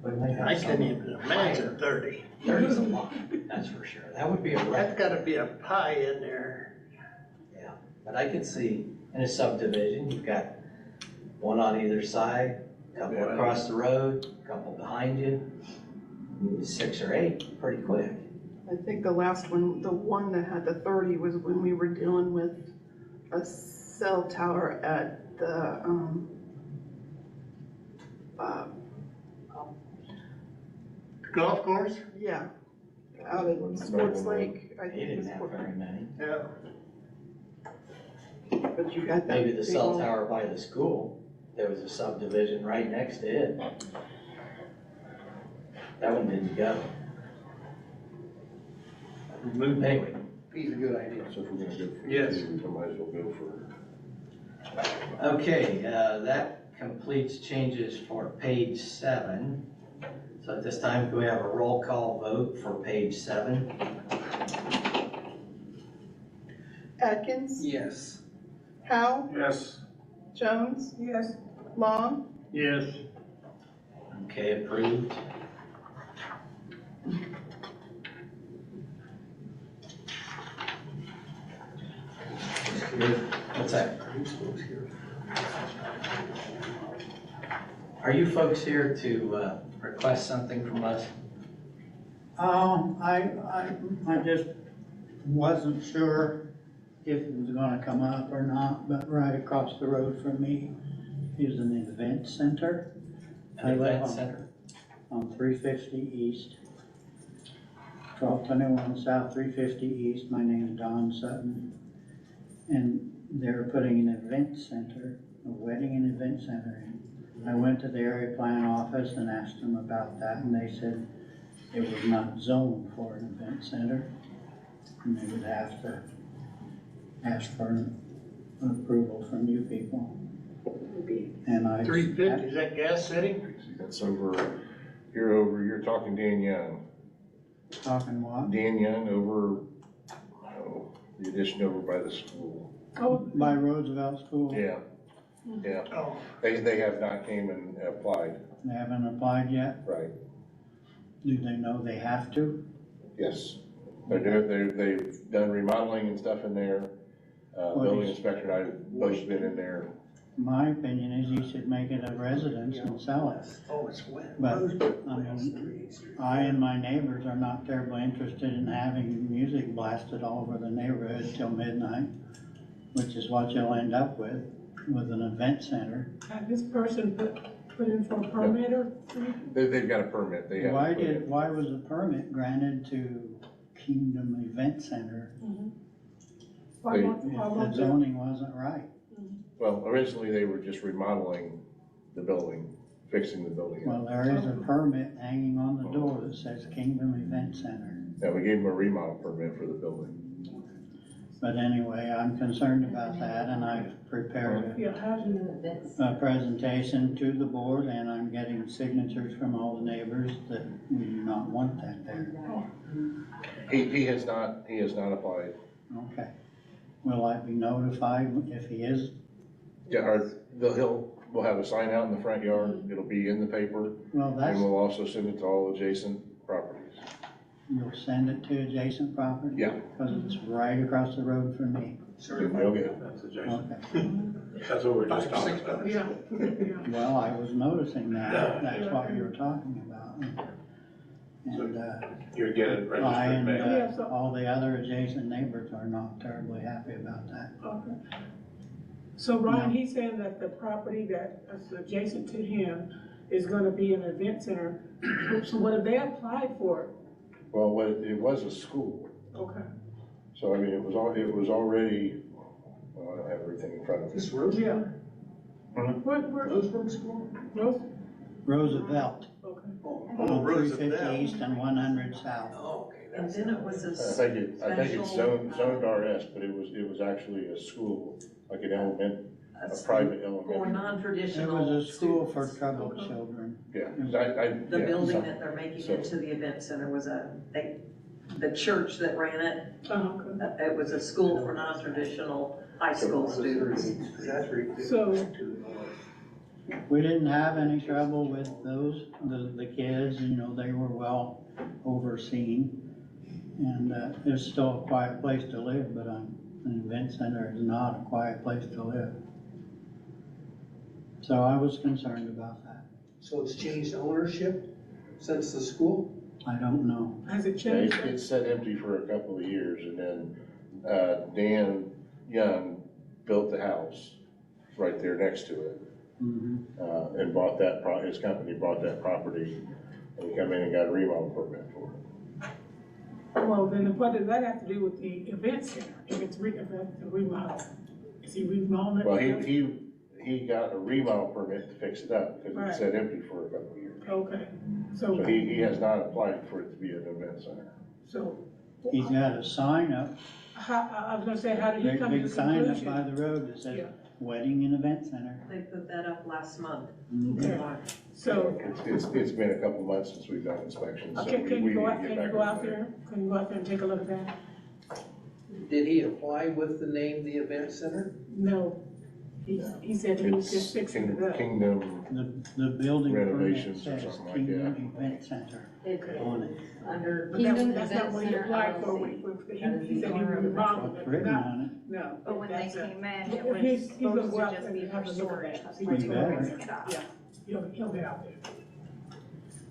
We might have I some couldn't even imagine higher. 30. 30's a lot, that's for sure. That would be a That's record. gotta be a pie in there. Yeah, but I could see in a subdivision, you've got one on either side, couple across the road, couple behind you, 6 or 8, pretty quick. I think the last one, the one that had the 30 was when we were dealing with a cell tower at the, Golf course? yeah, out at Sports Lake. I He think it was didn't have Sports- very many. Yeah. But you got that. Maybe the big cell old- tower by the school, there was a subdivision right next to it. That one didn't go. Anyway, He's a good idea. So if we're gonna go for Yes. two, we might as well go for. okay, that completes changes for page 7. So at this time, can we have a roll call vote for page 7? Atkins, Yes. Howe, Yes. Jones, Yes, Long, Yes. Okay, approved. What's that? Are you folks here to request something from us? I just wasn't sure if it was gonna come up or not, but right across the road from me is an event center. I An live event on- center? On 350 East, 1221 South 350 East. My name is Don Sutton. And they're putting an event center, a wedding and event center in. I went to the area plan office and asked them about that, and they said it was not zoned for an event center. And they would have to ask for an approval from you people. And I. 350, is that gas city? That's you're talking Dan Young. Talking what? Dan Young over, the addition over by the school. oh, By Roosevelt School. Yeah, yeah. Oh. They have not came and applied, They haven't applied yet? right? Do they know they have to? Yes. They've done remodeling and stuff in there. Building inspector and I have both been in there. My opinion is you should make it a residence and sell it. Oh, it's wet. But, I mean, I and my neighbors are not terribly interested in having music blasted all over the neighborhood till midnight, which is what you'll end up with an event center. had this person put in for a permit or anything? They've got a permit. They have. Why was a permit granted to Kingdom Event Center Why They- won't- why if the won't they- zoning wasn't right? Well, originally they were just remodeling the building, fixing the building. Well, there is a permit hanging on the door that says Kingdom Event Center. Yeah, we gave them a remodel permit for the building. But anyway, I'm concerned about that, and I've prepared Yeah, housing. a presentation to the board, and I'm getting signatures from all the neighbors that we do not want that there. He has not applied. Okay. Will I be notified if he is? Yeah, we'll have a sign out in the front yard. It'll be in the paper. Well, And that's, we'll also send it to all adjacent properties. you'll send it to adjacent property? Yeah. Because it's right across the road from me. Real good. That's adjacent. Okay. That's what we're just talking about. Yeah, yeah. Well, I was noticing that. That's what you were talking about. And, You're getting I registered and mail. all the other adjacent neighbors are not terribly happy about that. Okay. So Ryan, he's saying that the property that is adjacent to him is gonna be an event center. So what have they applied for? Well, it was a school. Okay. So, I mean, it was already, well, I don't have everything in front of me. This road? Yeah. Mhm. Where? Roseburg School? Rose? Roosevelt, Okay. on 350 East and 100 South. Oh, okay. And then it was a I think it's zoned special, RS, but it was actually a school, like an a private for elementary. It non-traditional. was a school for students. troubled children. Yeah. The yeah, building so- that they're making so- into the event center was the church that ran it. Okay. It was a school for non-traditional high school students. So, We didn't have any trouble with those, the kids, you know, they were well overseen. And it's still a quiet place to live, but an event center is not a quiet place to live. So I was concerned about that. So it's changed ownership since the school? I don't know. Has it Yeah, changed? It's sat empty for a couple of years, and then, Dan Young built the house right there next to it. And bought that, his company bought that property, and he come in and got a remodel permit for it. Well, then what does that have to do with the event center, if it's remodel? Is he remodeling it? Well, he got a remodel permit to fix it up, because it sat empty for a couple of years. Okay, So so, he has not applied for it to be an event center. so, He's got a sign up, I was gonna say, how did he big, come to big the sign up conclusion? by the road that says Yeah. Wedding and Event Center. They put that up last month. Yeah. So, It's been a couple of months since we've done inspections, so can we you need go to out, get can back you go on out that. there? Can you go out there and take a look at that? Did he apply with the name, the event center? No, he said he was just It's fixing it up. Kingdom The building permit Renovations or says something like Kingdom Event Center Okay. on it. Under But Kingdom that's Event not what he Center applied for, LLC. he said he was remodeling What's it, written not, on no. But when they that's a- came in, it He's was gonna supposed go to out just there be and for have a look at storage. that. That's See why what they he's better. were gonna raising it up. Yeah, he'll get out there.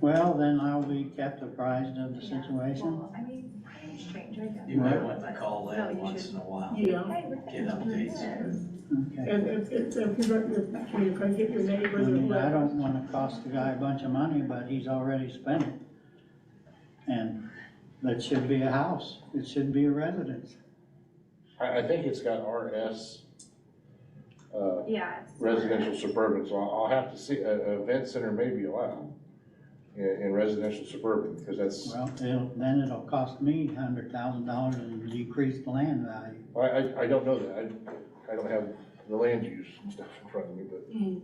Well, then I'll be kept apprised of the Yeah. situation. Well, I mean, things change, I guess. You might want to call No, that you once should. in a while. Yeah. Hey, we're Get updates. Okay. And if you got your, can you get your I neighbors or mean, I whoever? don't wanna cost the guy a bunch of money, but he's already spent it. And that should be a house. It shouldn't be a residence. I think it's got RS, Yeah. it's- residential suburban, so I'll have to see, an event center may be allowed in residential suburban, because that's, Well, then it'll cost me $100,000 and decrease the land value. I don't know that, I don't have the land use and stuff in front of me, but, and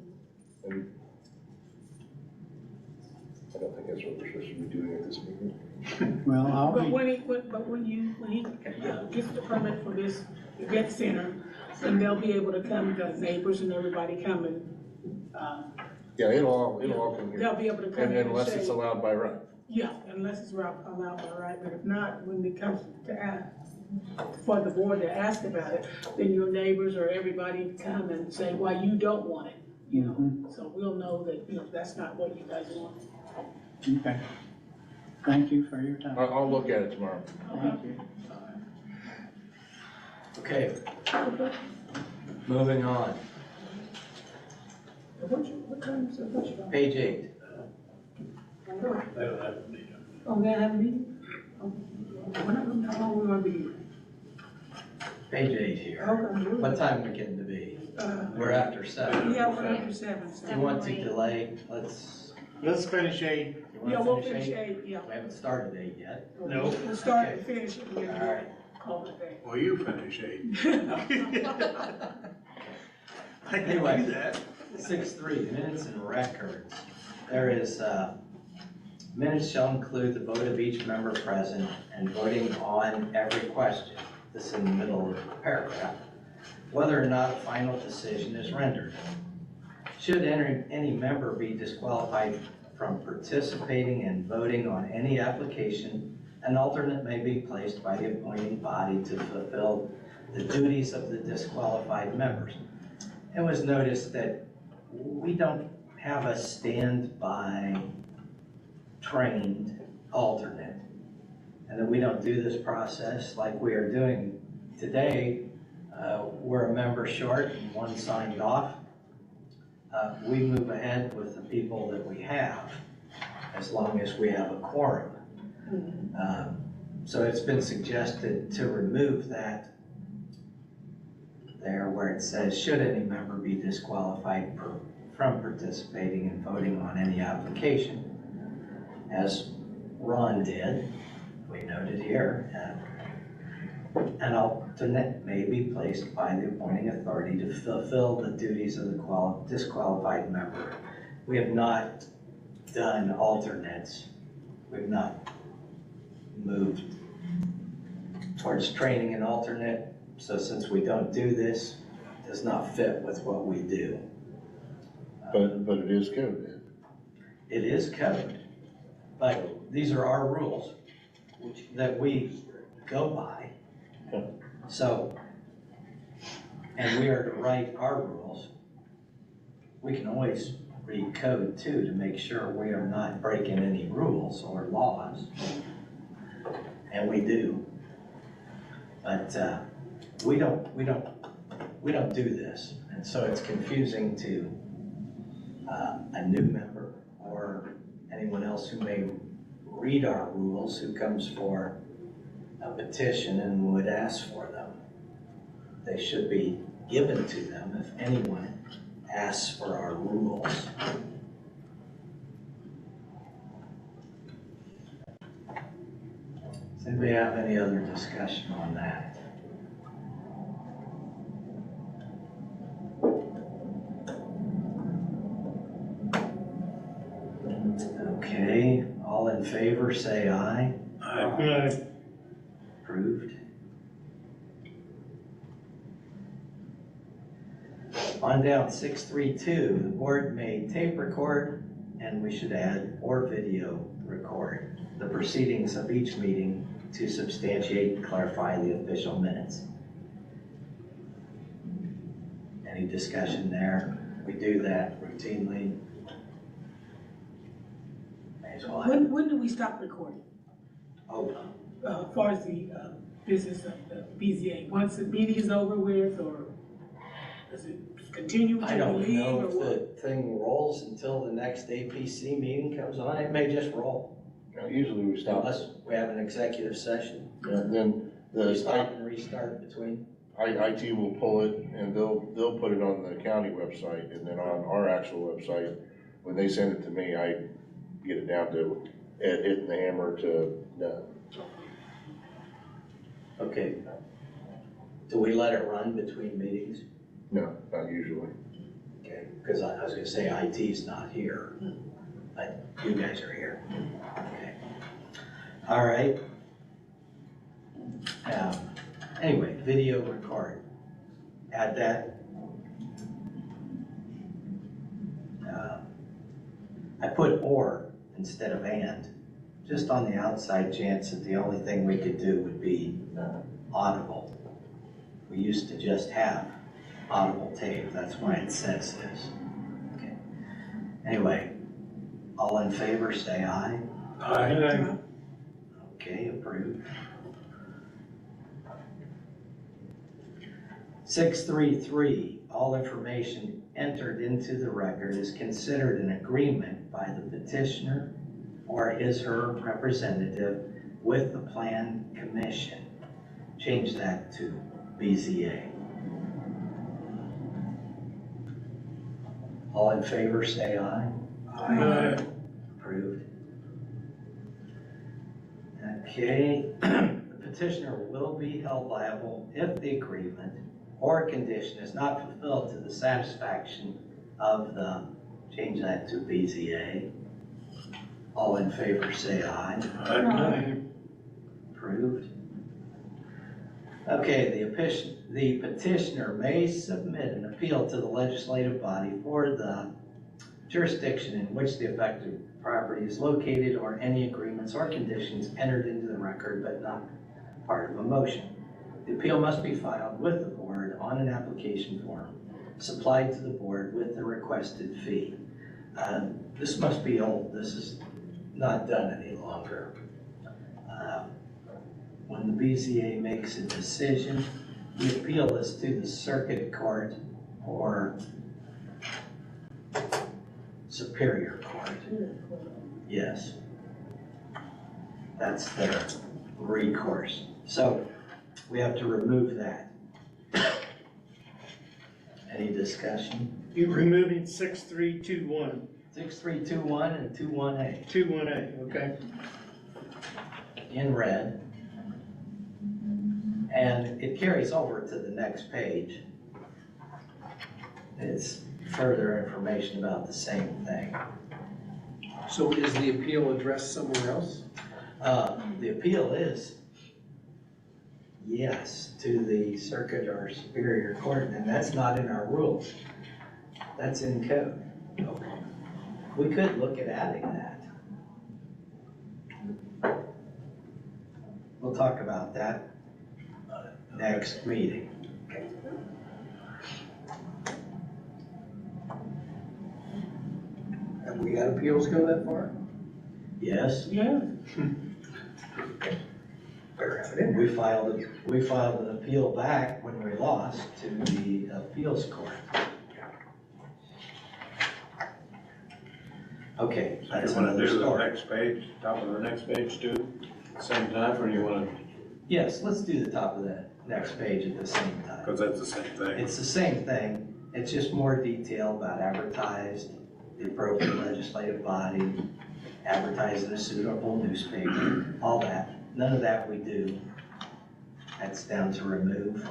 I don't think that's what we're supposed to be doing at this meeting. Well, I'll But be, when he gets the permit for this event center, then they'll be able to come, the neighbors and everybody come and, Yeah, it'll all come they'll here, be able to come and in and unless it's say, allowed by right. yeah, unless it's allowed by right, but if not, when it comes to ask, for the board to ask about it, then your neighbors or everybody come and say why you don't want it, you know? So we'll know that, you know, that's not what you guys want. okay. Thank you for your time. I'll look at it tomorrow. Thank you. Okay, moving on. What time is it? Page 8. Oh, they have a meeting? Oh, we're not gonna know how long we're gonna be here. Page 8 here. Okay. What time are we getting to be? We're after 7. Yeah, we're after 7, so. You want to delay, Let's finish 8. you want Yeah, to we'll finish finish 8? 8, yeah. We haven't started 8 yet. No. We'll start and Okay. finish it, and All then right. call it a day. Well, you finish 8. I can Anyway. do that. 6.3, minutes and records. There is, minutes shall include the vote of each member present and voting on every question. This is in the middle of the paragraph. Whether or not a final decision is rendered. Should any member be disqualified from participating and voting on any application, an alternate may be placed by the appointing body to fulfill the duties of the disqualified members. It was noticed that we don't have a standby trained alternate, and that we don't do this process like we are doing today. We're a member short and one signed off. We move ahead with the people that we have, as long as we have a quorum. So it's been suggested to remove that there where it says, should any member be disqualified from participating and voting on any application. As Ron did, we noted here, an alternate may be placed by the appointing authority to fulfill the duties of the disqualified member. We have not done alternates. We've not moved towards training an alternate. So since we don't do this, it does not fit with what we do. But it is coded. It is code, but these are our rules that we go by. So, and we are to write our rules. We can always read code too, to make sure we are not breaking any rules or laws. And we do. But, we don't do this. And so it's confusing to, a new member or anyone else who may read our rules, who comes for a petition and would ask for them. They should be given to them if anyone asks for our rules. Does anybody have any other discussion on that? Okay, all in favor, say aye. Aye. Approved. On down, 632, the board may tape record, and we should add, or video record the proceedings of each meeting to substantiate and clarify the official minutes. Any discussion there? We do that routinely. May as well have. When do we stop recording? Oh, As far as the business of the BZA, once the meeting is over with, or does it continue I until we don't leave, know or if what? the thing rolls until the next APC meeting comes on. It may just roll. Usually we stop. Unless we have an executive session. And then We stop and restart between. IT will pull it and they'll put it on the county website, and then on our actual website, when they send it to me, I get it down to hitting the hammer to done. Okay. Do we let it run between meetings? No, not usually. Okay, because I was gonna say IT's not here, but you guys are here. Okay. All right. Anyway, video record. Add that. I put or instead of and, just on the outside chance that the only thing we could do would be audible. We used to just have audible tape, that's why it says this. Okay. Anyway, all in favor, say aye. Aye. Okay, approved. 633, all information entered into the record is considered an agreement by the petitioner or his or her representative with the Plan Commission. Change that to BZA. All in favor, say aye. Aye. Approved. Okay, the petitioner will be held liable if the agreement or condition is not fulfilled to the satisfaction of the, change that to BZA. All in favor, say aye. Aye. Approved. Okay, the petitioner may submit an appeal to the legislative body for the jurisdiction in which the affected property is located, or any agreements or conditions entered into the record but not part of a motion. The appeal must be filed with the board on an application form supplied to the board with the requested fee. This must be old. This is not done any longer. When the BZA makes a decision, the appeal is to the circuit court or superior court. Yes. That's their recourse. So we have to remove that. Any discussion? You're removing 6321, 6321 and 21A 21A, okay? in red. And it carries over to the next page. It's further information about the same thing. So is the appeal addressed somewhere else? The appeal is, yes, to the circuit or superior court, and that's not in our rules. That's in code. We could look at adding that. We'll talk about that next meeting. We got appeals go that far? Yes, Yeah. Better have it in there. we filed an appeal back when we lost to the appeals court. Okay, You that's wanna another do the story. next page, top of the next page too, same time, or you wanna, Yes, let's do the top of that next page at the same time. cause that's the same thing. It's the same thing, it's just more detail about advertised, the appropriate legislative body, advertised in a suitable newspaper, all that. None of that we do. That's down to remove.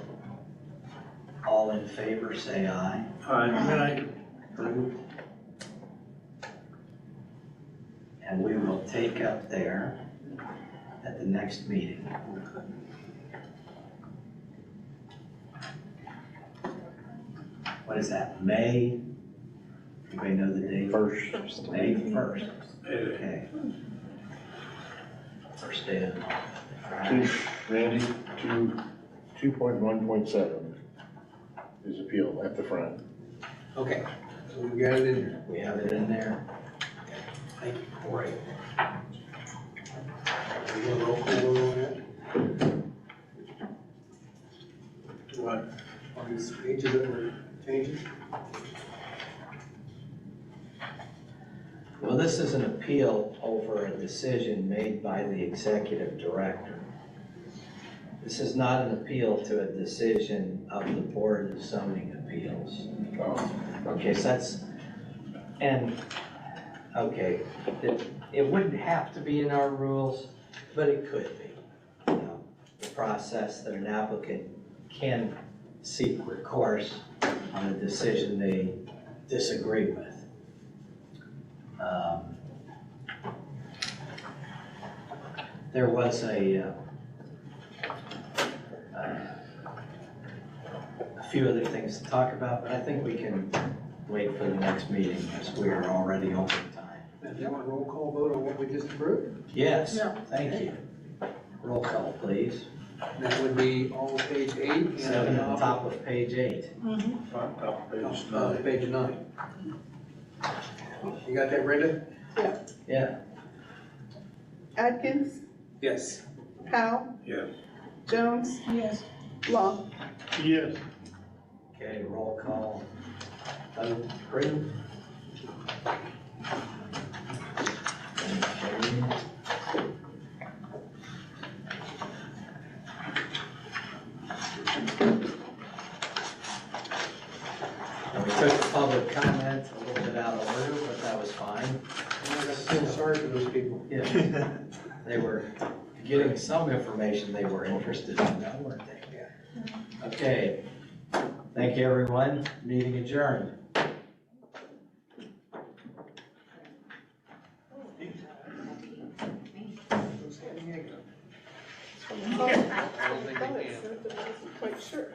All in favor, say aye. Aye. Approved. And we will take up there at the next meeting. What is that, May? Anybody know the date? First. May 1st. Okay. First day of the month. All right. Randy, 2.1.7 is appeal at the front. Okay, so we got it in there. We have it in there. Thank you, Corey. We got a roll call vote on that? What? On these pages that were changing? Well, this is an appeal over a decision made by the executive director. This is not an appeal to a decision of the Board of Zoning Appeals. Okay, so that's, and, okay, it wouldn't have to be in our rules, but it could be. You know, the process that an applicant can seek recourse on a decision they disagree with. There was a few other things to talk about, but I think we can wait for the next meeting as we are already over time. Now, do you want a roll call vote on what we just approved? Yes, Yeah. thank you. Roll call, please. That would be all of page 8. and Seven at the top of page 8. Top of page Page 9. You got that, Brenda? Yeah, Atkins, Yes. Powell, Yes. Jones, Yes. Long. Yes. okay, roll call. Vote approved. Okay. And we took public comment a little bit out of order, but that was fine. I feel sorry for those people. Yeah, they were getting some information they were interested in, now, weren't they? Okay, thank you, everyone. Meeting adjourned. I don't think they can. Quite sure.